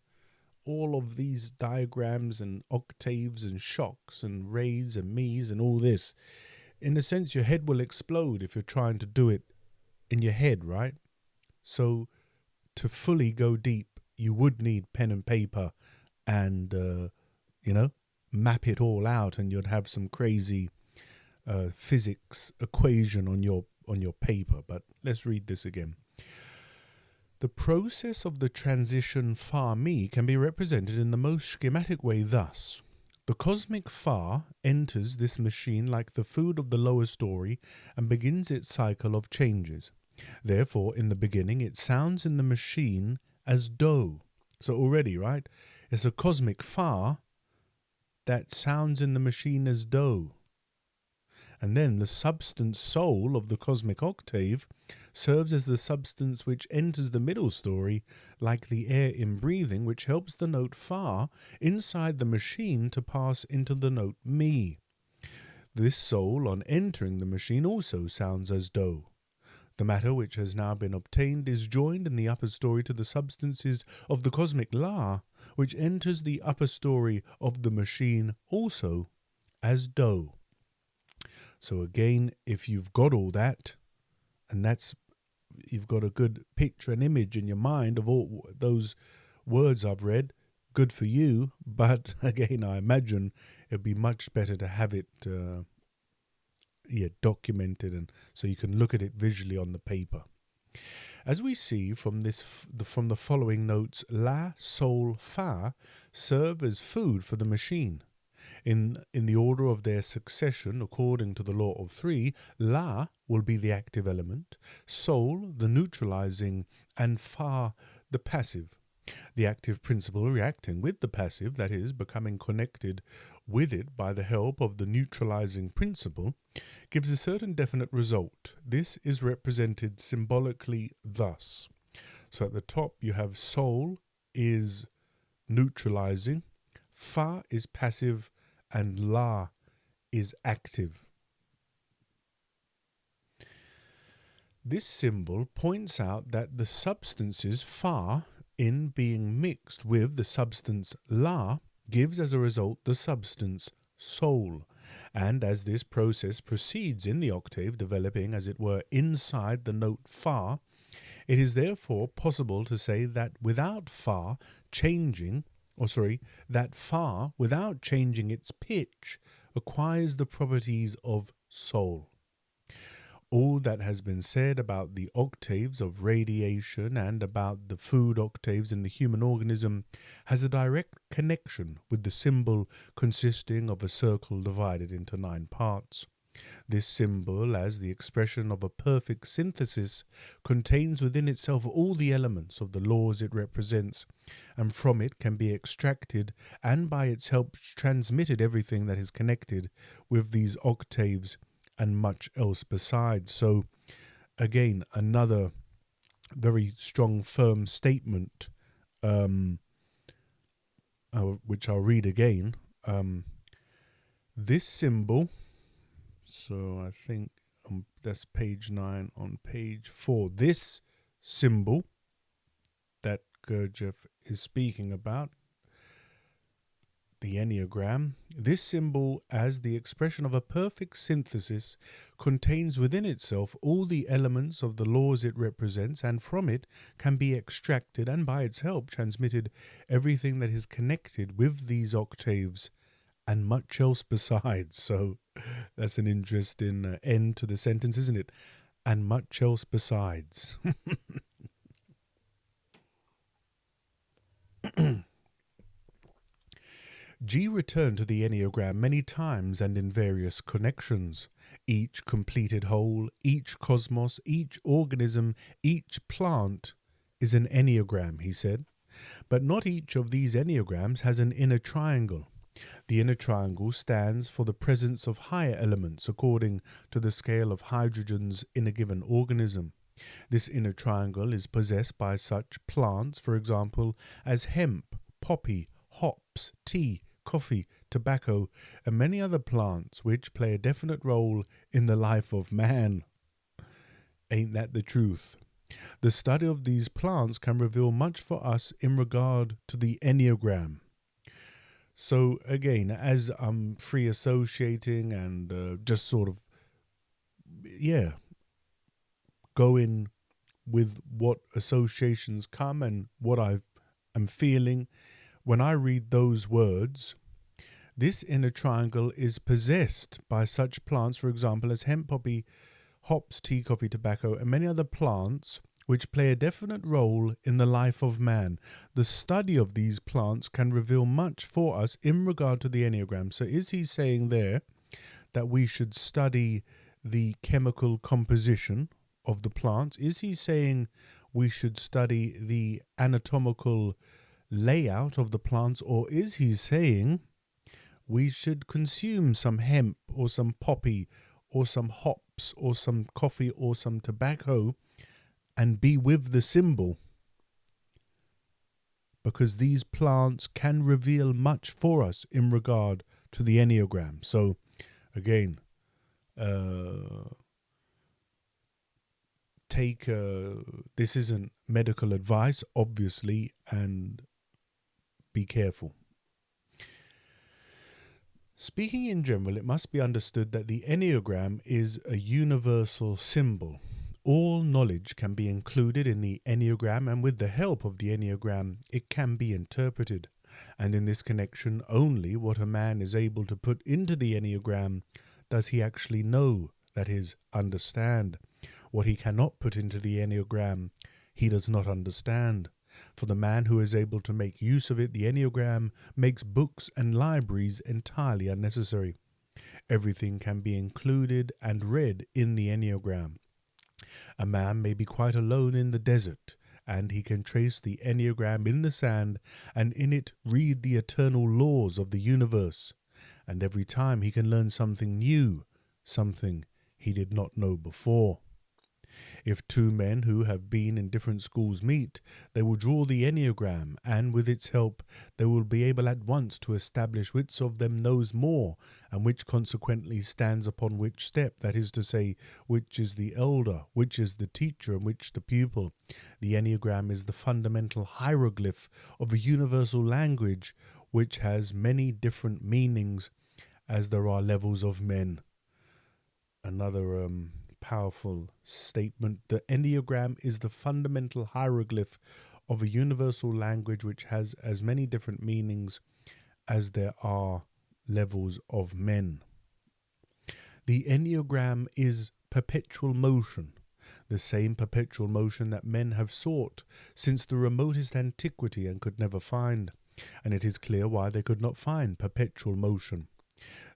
all of these diagrams and octaves and shocks and rays and me's and all this, in a sense your head will explode if you're trying to do it in your head, right? So to fully go deep, you would need pen and paper and, map it all out, and you'd have some crazy physics equation on your paper. But let's read this again. The process of the transition far me can be represented in the most schematic way thus. The cosmic far enters this machine like the food of the lower story and begins its cycle of changes. Therefore, in the beginning, it sounds in the machine as dough. So already, right? It's a cosmic far that sounds in the machine as dough. And then the substance soul of the cosmic octave serves as the substance which enters the middle story like the air in breathing, which helps the note far inside the machine to pass into the note me. This soul, on entering the machine, also sounds as dough. The matter which has now been obtained is joined in the upper story to the substances of the cosmic la, which enters the upper story of the machine also as dough. So again, if you've got all that, and you've got a good picture and image in your mind of all those words I've read, good for you. But again, I imagine it'd be much better to have it documented, and so you can look at it visually on the paper. As we see from from the following notes, La, Sol, Fa serve as food for the machine. In the order of their succession, according to the law of three, La will be the active element, Sol the neutralizing, and Fa the passive. The active principle reacting with the passive, that is, becoming connected with it by the help of the neutralizing principle, gives a certain definite result. This is represented symbolically thus. So at the top you have Sol is neutralizing, Fa is passive, and La is active. This symbol points out that the substances Fa, in being mixed with the substance La, gives as a result the substance Sol. And as this process proceeds in the octave, developing as it were inside the note Fa, it is therefore possible to say that without Fa changing, that Fa, without changing its pitch, acquires the properties of Sol. All that has been said about the octaves of radiation and about the food octaves in the human organism has a direct connection with the symbol consisting of a circle divided into 9 parts. This symbol, as the expression of a perfect synthesis, contains within itself all the elements of the laws it represents, and from it can be extracted and by its help transmitted everything that is connected with these octaves and much else besides. So, again, another very strong, firm statement, which I'll read again. This symbol, so I think that's page 9 on page 4. This symbol that Gurdjieff is speaking about, the Enneagram, this symbol, as the expression of a perfect synthesis, contains within itself all the elements of the laws it represents, and from it can be extracted and by its help transmitted everything that is connected with these octaves and much else besides. So that's an interesting end to the sentence, isn't it? And much else besides. G returned to the Enneagram many times and in various connections. Each completed whole, each cosmos, each organism, each plant is an Enneagram, he said. But not each of these Enneagrams has an inner triangle. The inner triangle stands for the presence of higher elements according to the scale of hydrogens in a given organism. This inner triangle is possessed by such plants, for example, as hemp, poppy, hops, tea, coffee, tobacco, and many other plants which play a definite role in the life of man. Ain't that the truth? The study of these plants can reveal much for us in regard to the Enneagram. So again, as I'm free associating and just sort of, going with what associations come and what I am feeling, when I read those words, this inner triangle is possessed by such plants, for example, as hemp, poppy, hops, tea, coffee, tobacco, and many other plants which play a definite role in the life of man. The study of these plants can reveal much for us in regard to the Enneagram. So is he saying there that we should study the chemical composition of the plants? Is he saying we should study the anatomical layout of the plants? Or is he saying we should consume some hemp or some poppy or some hops or some coffee or some tobacco and be with the symbol? Because these plants can reveal much for us in regard to the Enneagram. So again, this isn't medical advice, obviously, and be careful. Speaking in general, it must be understood that the Enneagram is a universal symbol. All knowledge can be included in the Enneagram, and with the help of the Enneagram, it can be interpreted. And in this connection, only what a man is able to put into the Enneagram does he actually know, that is, understand. What he cannot put into the Enneagram he does not understand. For the man who is able to make use of it, the Enneagram makes books and libraries entirely unnecessary. Everything can be included and read in the Enneagram. A man may be quite alone in the desert, and he can trace the Enneagram in the sand and in it read the eternal laws of the universe. And every time he can learn something new, something he did not know before. If two men who have been in different schools meet, they will draw the Enneagram, and with its help they will be able at once to establish which of them knows more, and which consequently stands upon which step, that is to say, which is the elder, which is the teacher, and which the pupil. The Enneagram is the fundamental hieroglyph of a universal language which has many different meanings as there are levels of men. Another powerful statement. The Enneagram is the fundamental hieroglyph of a universal language which has as many different meanings as there are levels of men. The Enneagram is perpetual motion, the same perpetual motion that men have sought since the remotest antiquity and could never find, and it is clear why they could not find perpetual motion.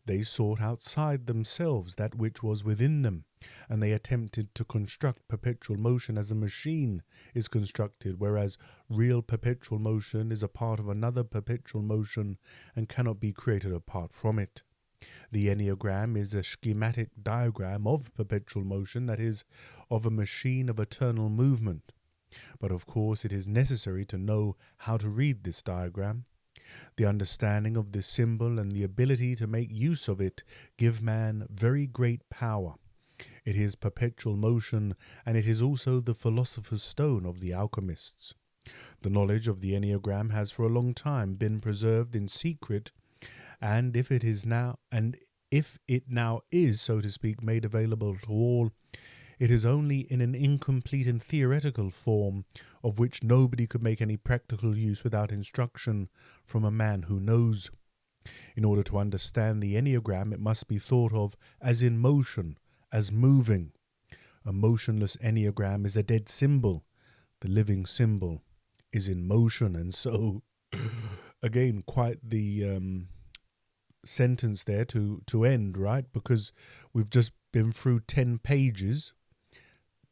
They sought outside themselves that which was within them, and they attempted to construct perpetual motion as a machine is constructed, whereas real perpetual motion is a part of another perpetual motion and cannot be created apart from it. The Enneagram is a schematic diagram of perpetual motion, that is, of a machine of eternal movement. But of course it is necessary to know how to read this diagram. The understanding of this symbol and the ability to make use of it give man very great power. It is perpetual motion, and it is also the philosopher's stone of the alchemists. The knowledge of the Enneagram has for a long time been preserved in secret, and if it now is, so to speak, made available to all, it is only in an incomplete and theoretical form, of which nobody could make any practical use without instruction from a man who knows. In order to understand the Enneagram, it must be thought of as in motion, as moving. A motionless Enneagram is a dead symbol. The living symbol is in motion. And so, again, quite the sentence there to end, right? Because we've just been through 10 pages,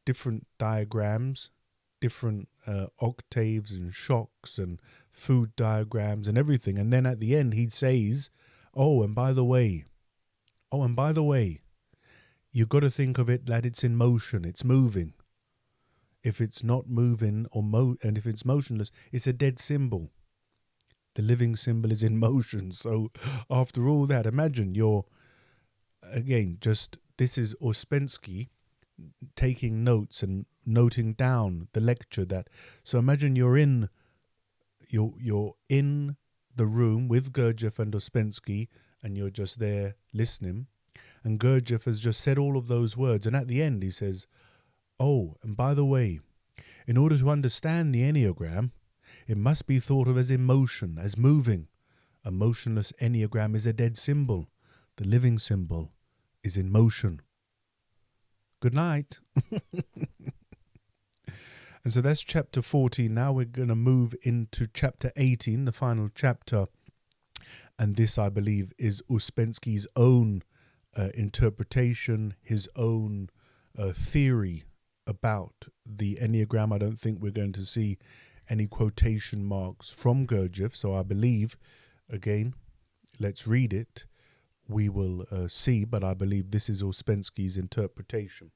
different diagrams, different octaves and shocks and food diagrams and everything. And then at the end he says, and by the way, you've got to think of it that it's in motion, it's moving. If it's not moving and if it's motionless, it's a dead symbol. The living symbol is in motion. So after all that, imagine this is Ouspensky taking notes and noting down the lecture so imagine you're in the room with Gurdjieff and Ouspensky, and you're just there listening, and Gurdjieff has just said all of those words, and at the end he says, and by the way, in order to understand the Enneagram, it must be thought of as in motion, as moving. A motionless Enneagram is a dead symbol. The living symbol is in motion. Good night. And so that's chapter 14. Now we're going to move into chapter 18, the final chapter. And this, I believe, is Ouspensky's own interpretation, his own theory about the Enneagram. I don't think we're going to see any quotation marks from Gurdjieff. So I believe, again, let's read it. We will see, but I believe this is Ouspensky's interpretation.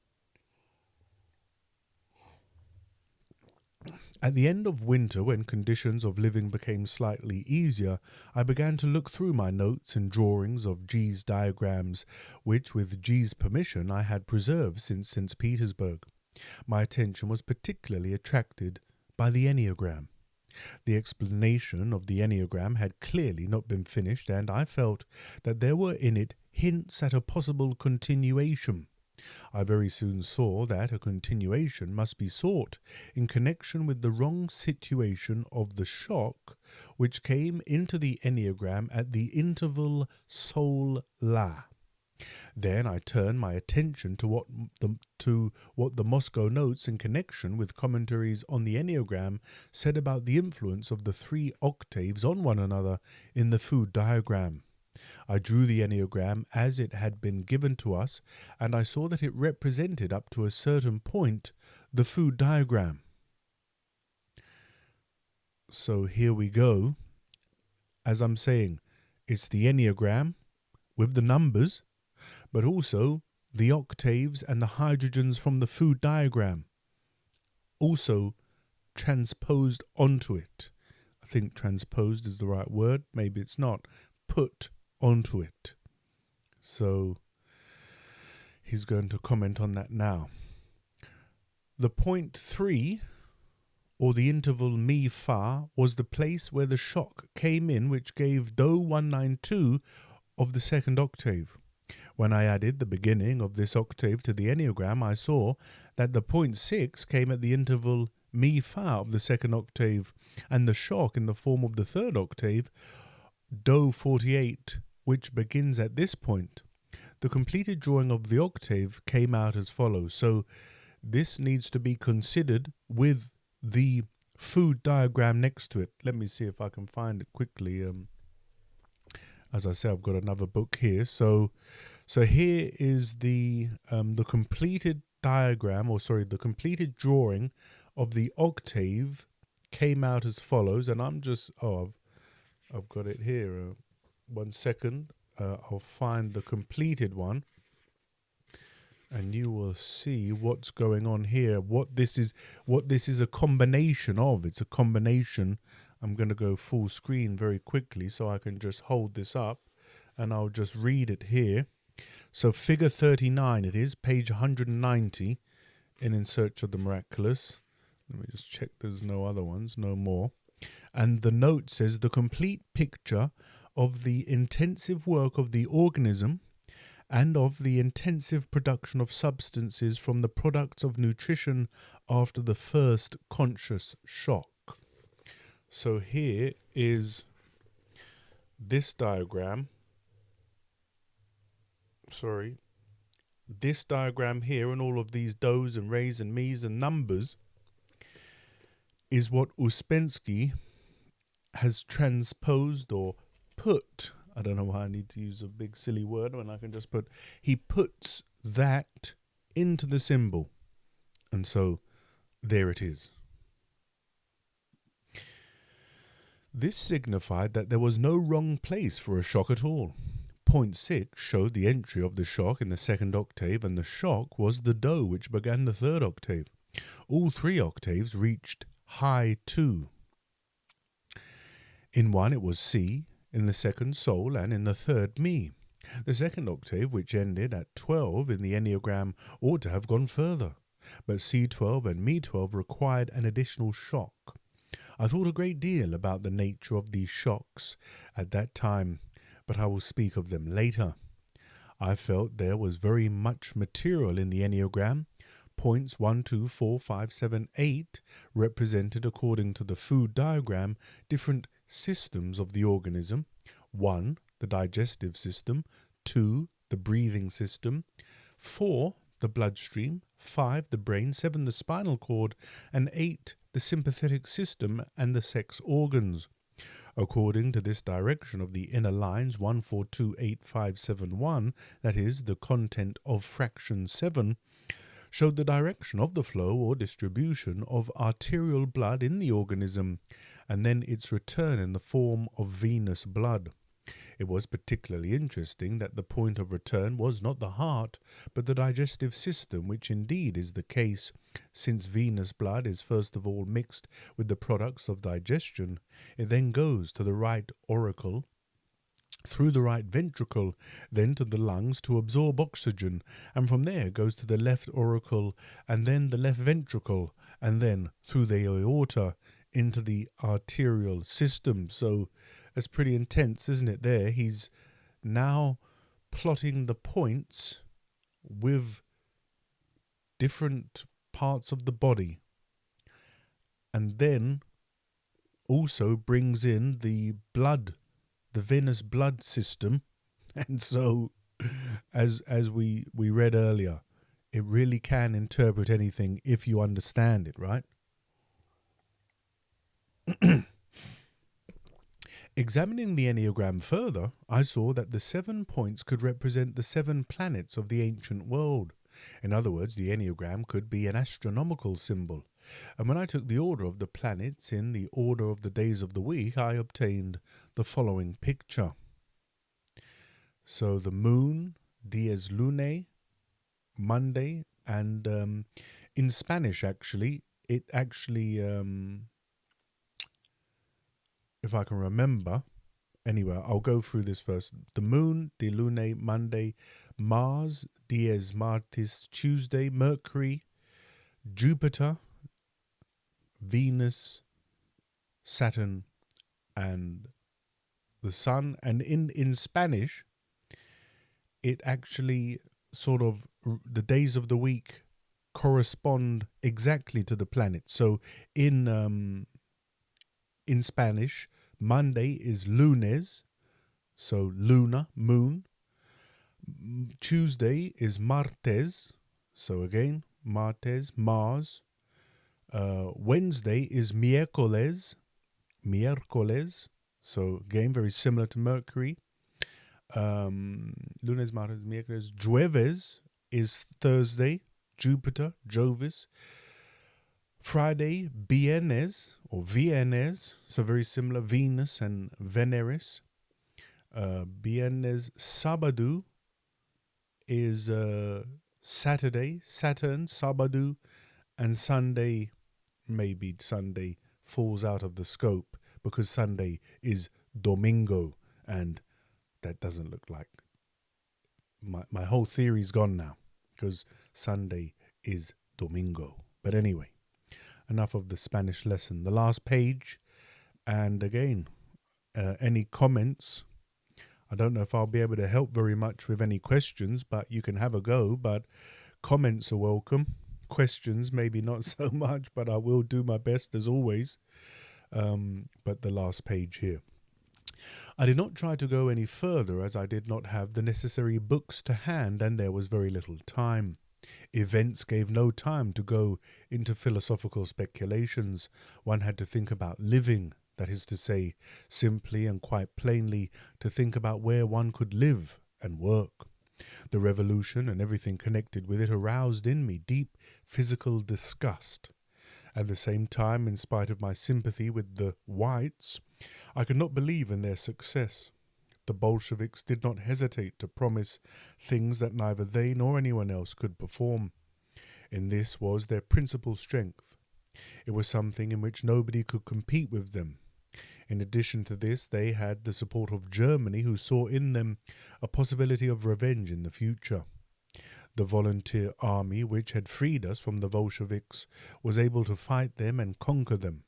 At the end of winter, when conditions of living became slightly easier, I began to look through my notes and drawings of G's diagrams, which, with G's permission, I had preserved since St. Petersburg. My attention was particularly attracted by the Enneagram. The explanation of the Enneagram had clearly not been finished, and I felt that there were in it hints at a possible continuation. I very soon saw that a continuation must be sought in connection with the wrong situation of the shock which came into the Enneagram at the interval Sol-La. Then I turned my attention to what the Moscow notes in connection with commentaries on the Enneagram said about the influence of the 3 octaves on one another in the food diagram. I drew the Enneagram as it had been given to us, and I saw that it represented up to a certain point the food diagram. So here we go. As I'm saying, it's the Enneagram with the numbers, but also the octaves and the hydrogens from the food diagram, also transposed onto it. I think transposed is the right word. Maybe it's not. Put onto it. So he's going to comment on that now. The point 3, or the interval mi-fa, was the place where the shock came in, which gave Do 192 of the second octave. When I added the beginning of this octave to the Enneagram, I saw that the point 6 came at the interval mi-fa of the second octave, and the shock in the form of the third octave, Do 48, which begins at this point. The completed drawing of the octave came out as follows. So this needs to be considered with the food diagram next to it. Let me see if I can find it quickly. As I say, I've got another book here. So here is the completed diagram, the completed drawing of the octave came out as follows. And I'm just, I've got it here. 1 second. I'll find the completed one, and you will see what's going on here. What this is a combination of. It's a combination. I'm going to go full screen very quickly so I can just hold this up, and I'll just read it here. So figure 39 it is, page 190 in Search of the Miraculous. Let me just check there's no other ones, no more. And the note says the complete picture of the intensive work of the organism and of the intensive production of substances from the products of nutrition after the first conscious shock. So here is this diagram. This diagram here, and all of these do's and rays and me's and numbers is what Ouspensky has transposed or put. I don't know why I need to use a big silly word when I can just put. He puts that into the symbol. And so there it is. This signified that there was no wrong place for a shock at all. Point 6 showed the entry of the shock in the second octave, and the shock was the Do, which began the third octave. All 3 octaves reached high 2. In one it was C, in the second Sol, and in the third Mi. The second octave, which ended at 12 in the Enneagram, ought to have gone further, but C12 and Mi12 required an additional shock. I thought a great deal about the nature of these shocks at that time, but I will speak of them later. I felt there was very much material in the Enneagram. Points 1, 2, 4, 5, 7, 8 represented, according to the food diagram, different systems of the organism. 1, the digestive system. 2, the breathing system. 4, the bloodstream. 5, the brain. 7, the spinal cord. And 8, the sympathetic system and the sex organs. According to this direction of the inner lines 1, 4, 2, 8, 5, 7, 1, that is, the content of fraction 7, showed the direction of the flow or distribution of arterial blood in the organism, and then its return in the form of venous blood. It was particularly interesting that the point of return was not the heart, but the digestive system, which indeed is the case, since venous blood is first of all mixed with the products of digestion. It then goes to the right auricle, through the right ventricle, then to the lungs to absorb oxygen, and from there goes to the left auricle, and then the left ventricle, and then through the aorta into the arterial system. So it's pretty intense, isn't it? There, he's now plotting the points with different parts of the body, and then also brings in the blood, the venous blood system. And so as we read earlier, it really can interpret anything if you understand it, right? Examining the Enneagram further, I saw that the 7 points could represent the 7 planets of the ancient world. In other words, the Enneagram could be an astronomical symbol. And when I took the order of the planets in the order of the days of the week, I obtained the following picture. So the moon, dies lunae, Monday, and in Spanish, actually, it actually, if I can remember, anyway, I'll go through this first. The moon, de lunae, Monday, Mars, dies martis, Tuesday, Mercury, Jupiter, Venus, Saturn, and the Sun. And in Spanish, it actually sort of, the days of the week correspond exactly to the planets. So in Spanish, Monday is lunes, so luna, moon. Tuesday is martes, so again, martes, Mars. Wednesday is miércoles, so again, very similar to Mercury. Lunes, martes, miércoles. Jueves is Thursday, Jupiter, Jovis. Friday, Viernes, so very similar, Venus and Veneris. Viernes, Sábado is Saturday, Saturn, Sábado, and Sunday, maybe Sunday falls out of the scope because Sunday is Domingo, and that doesn't look like, my whole theory's gone now because Sunday is Domingo. But anyway, enough of the Spanish lesson. The last page, and again, any comments? I don't know if I'll be able to help very much with any questions, but you can have a go. But comments are welcome. Questions, maybe not so much, but I will do my best as always. But the last page here. I did not try to go any further as I did not have the necessary books to hand and there was very little time. Events gave no time to go into philosophical speculations. One had to think about living, that is to say, simply and quite plainly, to think about where one could live and work. The revolution and everything connected with it aroused in me deep physical disgust. At the same time, in spite of my sympathy with the whites, I could not believe in their success. The Bolsheviks did not hesitate to promise things that neither they nor anyone else could perform. In this was their principal strength. It was something in which nobody could compete with them. In addition to this, they had the support of Germany, who saw in them a possibility of revenge in the future. The volunteer army, which had freed us from the Bolsheviks, was able to fight them and conquer them,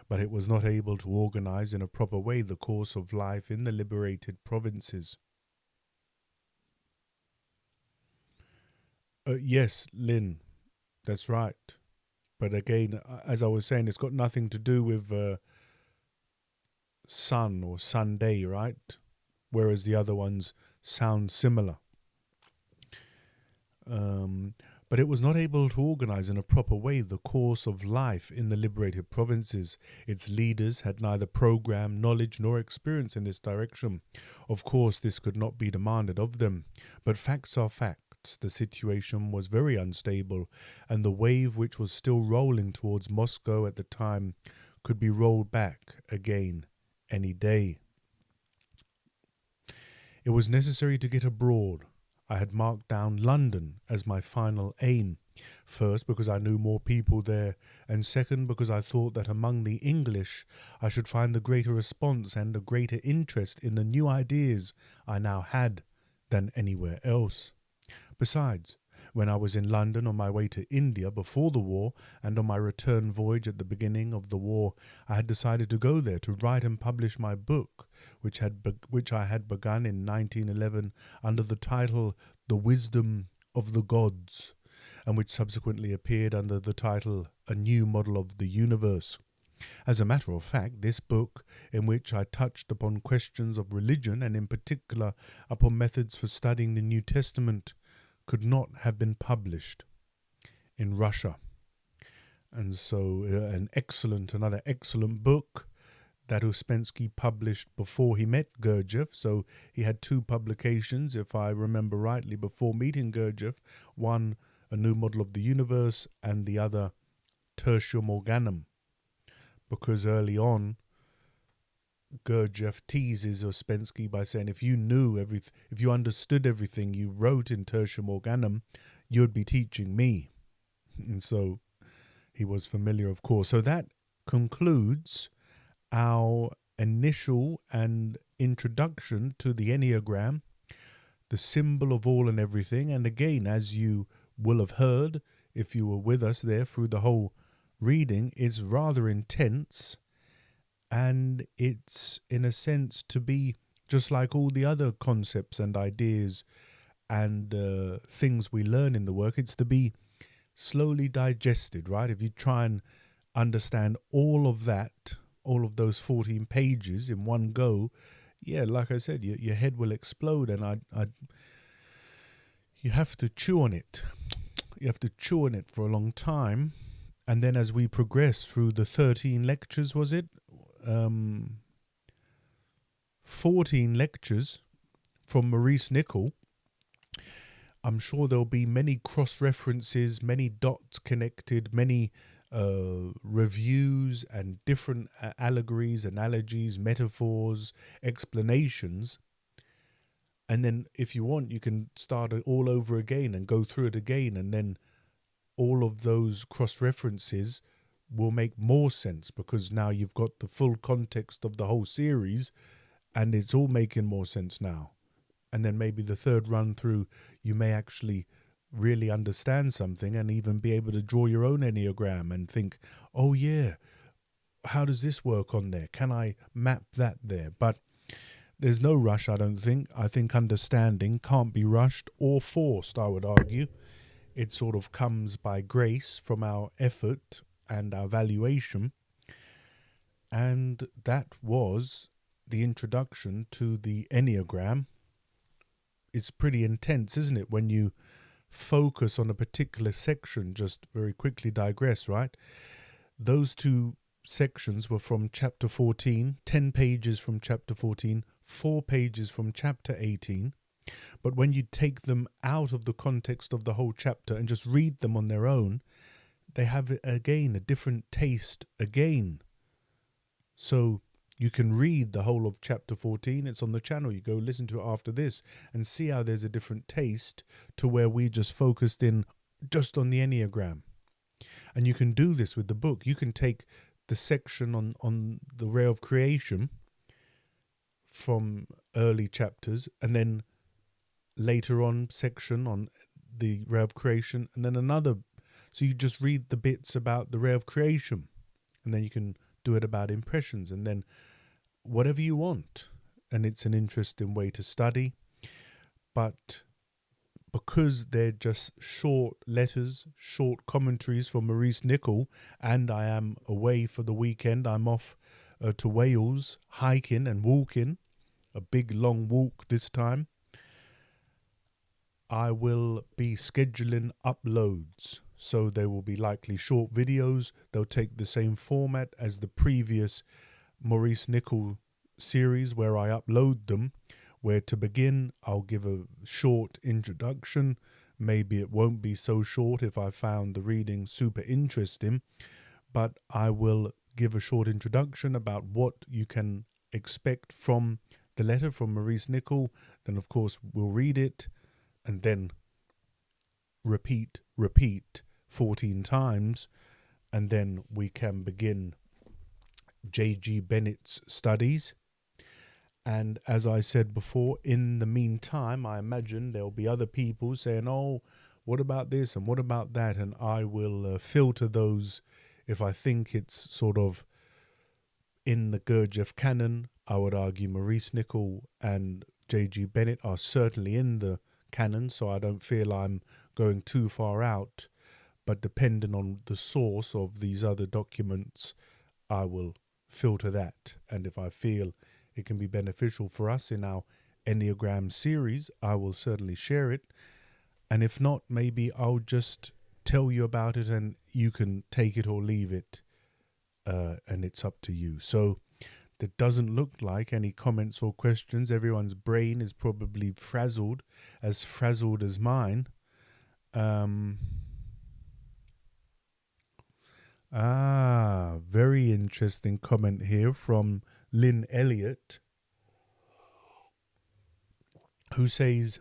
but it was not able to organize in a proper way the course of life in the liberated provinces. Yes, Lynn, that's right. But again, as I was saying, it's got nothing to do with sun or Sunday, right? Whereas the other ones sound similar. But it was not able to organize in a proper way the course of life in the liberated provinces. Its leaders had neither program, knowledge, nor experience in this direction. Of course, this could not be demanded of them, but facts are facts. The situation was very unstable, and the wave which was still rolling towards Moscow at the time could be rolled back again any day. It was necessary to get abroad. I had marked down London as my final aim, first because I knew more people there, and second because I thought that among the English I should find the greater response and a greater interest in the new ideas I now had than anywhere else. Besides, when I was in London on my way to India before the war and on my return voyage at the beginning of the war, I had decided to go there to write and publish my book, which I had begun in 1911 under the title The Wisdom of the Gods, and which subsequently appeared under the title A New Model of the Universe. As a matter of fact, this book, in which I touched upon questions of religion and in particular upon methods for studying the New Testament, could not have been published in Russia. And so another excellent book that Ouspensky published before he met Gurdjieff. So he had two publications, if I remember rightly, before meeting Gurdjieff. One, A New Model of the Universe, and the other, Tertium Organum. Because early on, Gurdjieff teases Ouspensky by saying, if you understood everything you wrote in Tertium Organum, you'd be teaching me. And so he was familiar, of course. So that concludes our initial and introduction to the Enneagram, the symbol of all and everything. And again, as you will have heard, if you were with us there through the whole reading, it's rather intense, and it's in a sense to be just like all the other concepts and ideas and things we learn in the work. It's to be slowly digested, right? If you try and understand all of that, all of those 14 pages in one go, yeah, like I said, your head will explode, and you have to chew on it. You have to chew on it for a long time. And then as we progress through the 13 lectures, 14 lectures from Maurice Nicoll, I'm sure there'll be many cross-references, many dots connected, many reviews and different allegories, analogies, metaphors, explanations. And then if you want, you can start it all over again and go through it again, and then all of those cross-references will make more sense because now you've got the full context of the whole series and it's all making more sense now. And then maybe the third run through, you may actually really understand something and even be able to draw your own Enneagram and think, oh yeah, how does this work on there? Can I map that there? But there's no rush, I don't think. I think understanding can't be rushed or forced, I would argue. It sort of comes by grace from our effort and our valuation. And that was the introduction to the Enneagram. It's pretty intense, isn't it? When you focus on a particular section, just very quickly digress, right? Those two sections were from chapter 14, 10 pages from chapter 14, 4 pages from chapter 18. But when you take them out of the context of the whole chapter and just read them on their own, they have, again, a different taste again. So you can read the whole of chapter 14. It's on the channel. You go listen to it after this and see how there's a different taste to where we just focused in just on the Enneagram. And you can do this with the book. You can take the section on the ray of creation from early chapters and then later on section on the ray of creation, and then another. So you just read the bits about the ray of creation, and then you can do it about impressions, and then whatever you want. And it's an interesting way to study. But because they're just short letters, short commentaries from Maurice Nicoll, and I am away for the weekend, I'm off to Wales, hiking and walking, a big long walk this time, I will be scheduling uploads. So they will be likely short videos. They'll take the same format as the previous Maurice Nicoll series where I upload them, where to begin I'll give a short introduction. Maybe it won't be so short if I found the reading super interesting, but I will give a short introduction about what you can expect from the letter from Maurice Nicoll. Then of course we'll read it and then repeat 14 times, and then we can begin J.G. Bennett's studies. And as I said before, in the meantime, I imagine there'll be other people saying, oh, what about this and what about that? And I will filter those if I think it's sort of in the Gurdjieff canon. I would argue Maurice Nicoll and J.G. Bennett are certainly in the canon, so I don't feel I'm going too far out. But depending on the source of these other documents, I will filter that. And if I feel it can be beneficial for us in our Enneagram series, I will certainly share it. And if not, maybe I'll just tell you about it and you can take it or leave it. And it's up to you. So there doesn't look like any comments or questions. Everyone's brain is probably frazzled as mine. Very interesting comment here from Lynn Elliott, who says,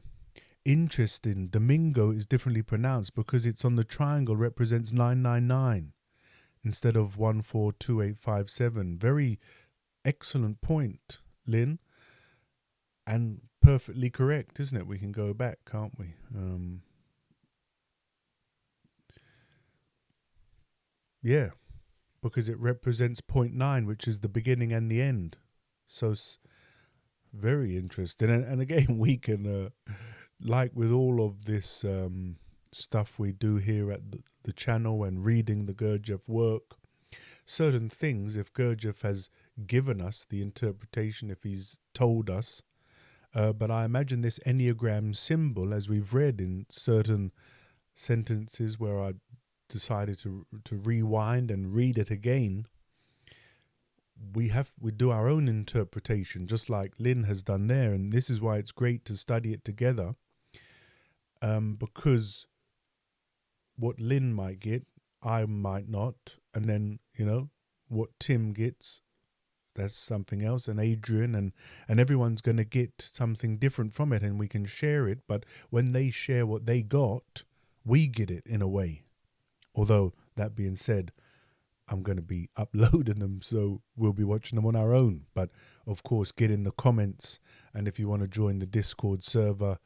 interesting, Domingo is differently pronounced because it's on the triangle represents 999 instead of 142857. Very excellent point, Lynn, and perfectly correct, isn't it? We can go back, can't we? Yeah, because it represents 0.9, which is the beginning and the end. So very interesting. And again, we can, like with all of this stuff we do here at the channel and reading the Gurdjieff work, certain things, if Gurdjieff has given us the interpretation, if he's told us, but I imagine this Enneagram symbol, as we've read in certain sentences where I decided to rewind and read it again, we do our own interpretation, just like Lynn has done there. And this is why it's great to study it together, because what Lynn might get, I might not, and then, what Tim gets, that's something else, and Adrian, and everyone's going to get something different from it, and we can share it. But when they share what they got, we get it in a way. Although, that being said, I'm going to be uploading them, so we'll be watching them on our own. But, of course, get in the comments, and if you want to join the Discord server,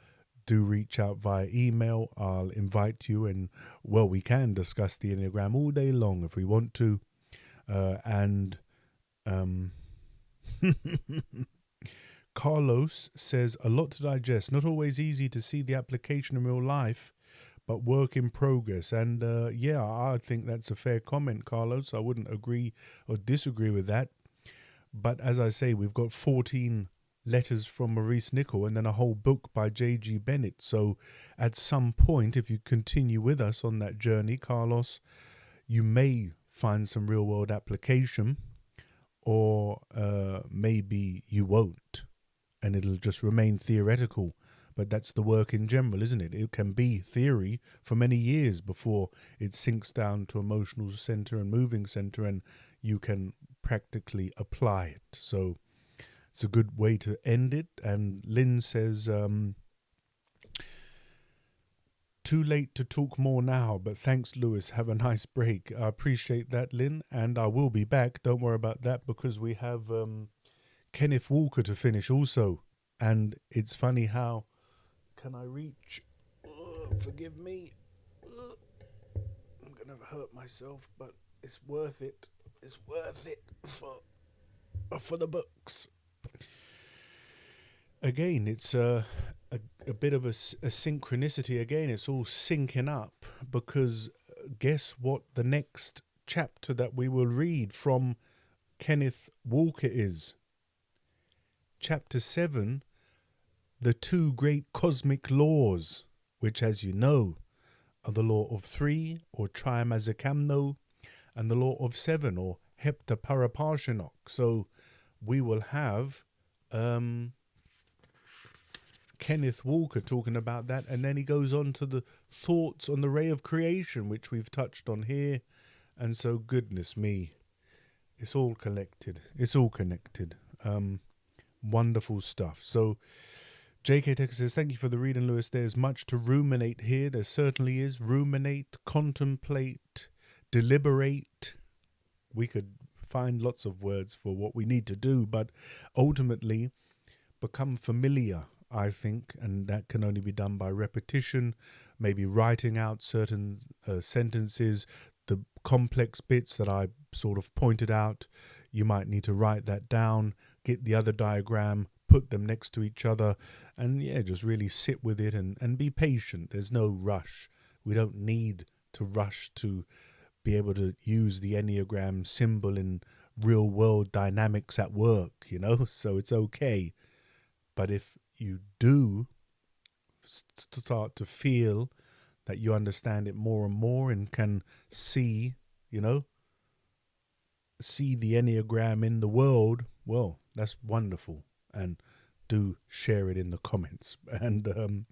do reach out via email. I'll invite you, and, well, we can discuss the Enneagram all day long if we want to. Carlos says, a lot to digest, not always easy to see the application in real life, but work in progress. And yeah, I think that's a fair comment, Carlos. I wouldn't agree or disagree with that. But as I say, we've got 14 letters from Maurice Nicoll and then a whole book by J.G. Bennett. So at some point, if you continue with us on that journey, Carlos, you may find some real world application, or maybe you won't, and it'll just remain theoretical. But that's the work in general, isn't it? It can be theory for many years before it sinks down to emotional center and moving center, and you can practically apply it. So it's a good way to end it. And Lynn says, too late to talk more now, but thanks, Lewis. Have a nice break. I appreciate that, Lynn, and I will be back. Don't worry about that, because we have Kenneth Walker to finish also. And it's funny how... Can I reach? Forgive me. I'm going to hurt myself, but it's worth it. It's worth it for the books. Again, it's a bit of a synchronicity. Again, it's all syncing up, because guess what the next chapter that we will read from Kenneth Walker is? Chapter 7, the two great cosmic laws, which, as you know, are the law of 3, or triamazakamno, and the law of 7, or heptaparaparshinok. So we will have Kenneth Walker talking about that, and then he goes on to the thoughts on the ray of creation, which we've touched on here. And so, goodness me, it's all collected. It's all connected. Wonderful stuff. So J.K. Tucker says, thank you for the reading, Lewis. There's much to ruminate here. There certainly is. Ruminate, contemplate, deliberate. We could find lots of words for what we need to do, but ultimately become familiar, I think, and that can only be done by repetition, maybe writing out certain sentences, the complex bits that I sort of pointed out. You might need to write that down, get the other diagram, put them next to each other, and yeah, just really sit with it and be patient. There's no rush. We don't need to rush to be able to use the Enneagram symbol in real world dynamics at work, so it's okay. But if you do start to feel that you understand it more and more and can see, see the Enneagram in the world, well, that's wonderful. And do share it in the comments. And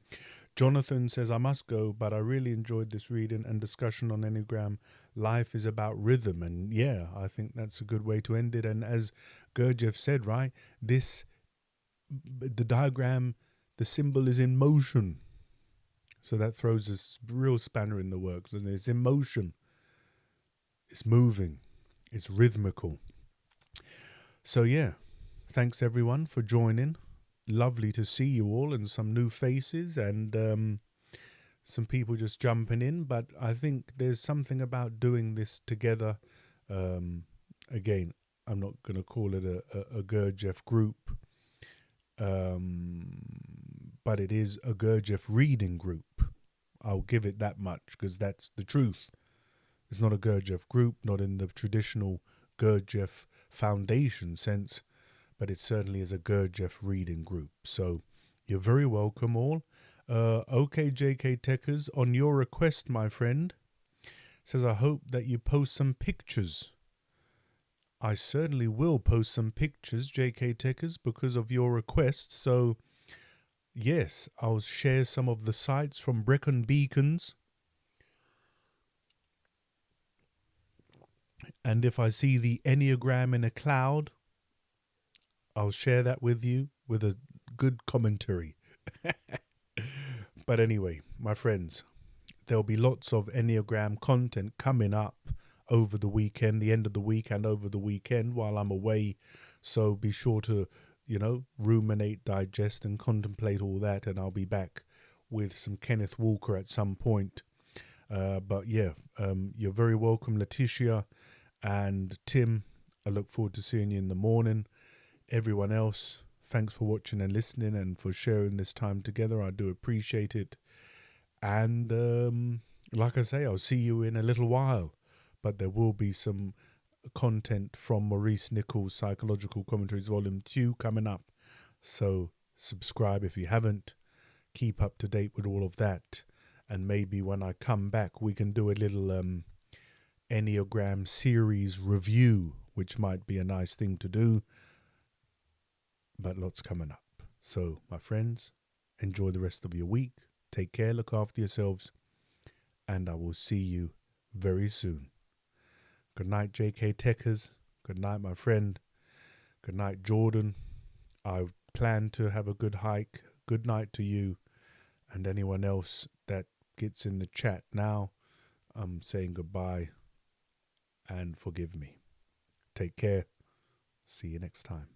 Jonathan says, I must go, but I really enjoyed this reading and discussion on Enneagram. Life is about rhythm. And yeah, I think that's a good way to end it. And as Gurdjieff said, right, the diagram, the symbol is in motion. So that throws a real spanner in the works. And it's in motion. It's moving. It's rhythmical. So yeah, thanks everyone for joining. Lovely to see you all and some new faces and some people just jumping in. But I think there's something about doing this together. Again, I'm not going to call it a Gurdjieff group, but it is a Gurdjieff reading group. I'll give it that much because that's the truth. It's not a Gurdjieff group, not in the traditional Gurdjieff Foundation sense, but it certainly is a Gurdjieff reading group. So you're very welcome all. Okay, JK Techers, on your request, my friend, says, I hope that you post some pictures. I certainly will post some pictures, JK Techers, because of your request. So yes, I'll share some of the sites from Brecon Beacons. And if I see the Enneagram in a cloud, I'll share that with you with a good commentary. But anyway, my friends, there'll be lots of Enneagram content coming up over the weekend, the end of the week and over the weekend while I'm away. So be sure to, ruminate, digest and contemplate all that. And I'll be back with some Kenneth Walker at some point. But yeah, you're very welcome, Letitia and Tim. I look forward to seeing you in the morning. Everyone else, thanks for watching and listening and for sharing this time together. I do appreciate it. And like I say, I'll see you in a little while. But there will be some content from Maurice Nicoll's Psychological Commentaries Volume 2 coming up. So subscribe if you haven't. Keep up to date with all of that. And maybe when I come back, we can do a little Enneagram series review, which might be a nice thing to do. But lots coming up. So, my friends, enjoy the rest of your week. Take care, look after yourselves, and I will see you very soon. Good night, JK Techers. Good night, my friend. Good night, Jordan. I plan to have a good hike. Good night to you and anyone else that gets in the chat now. I'm saying goodbye and forgive me. Take care. See you next time.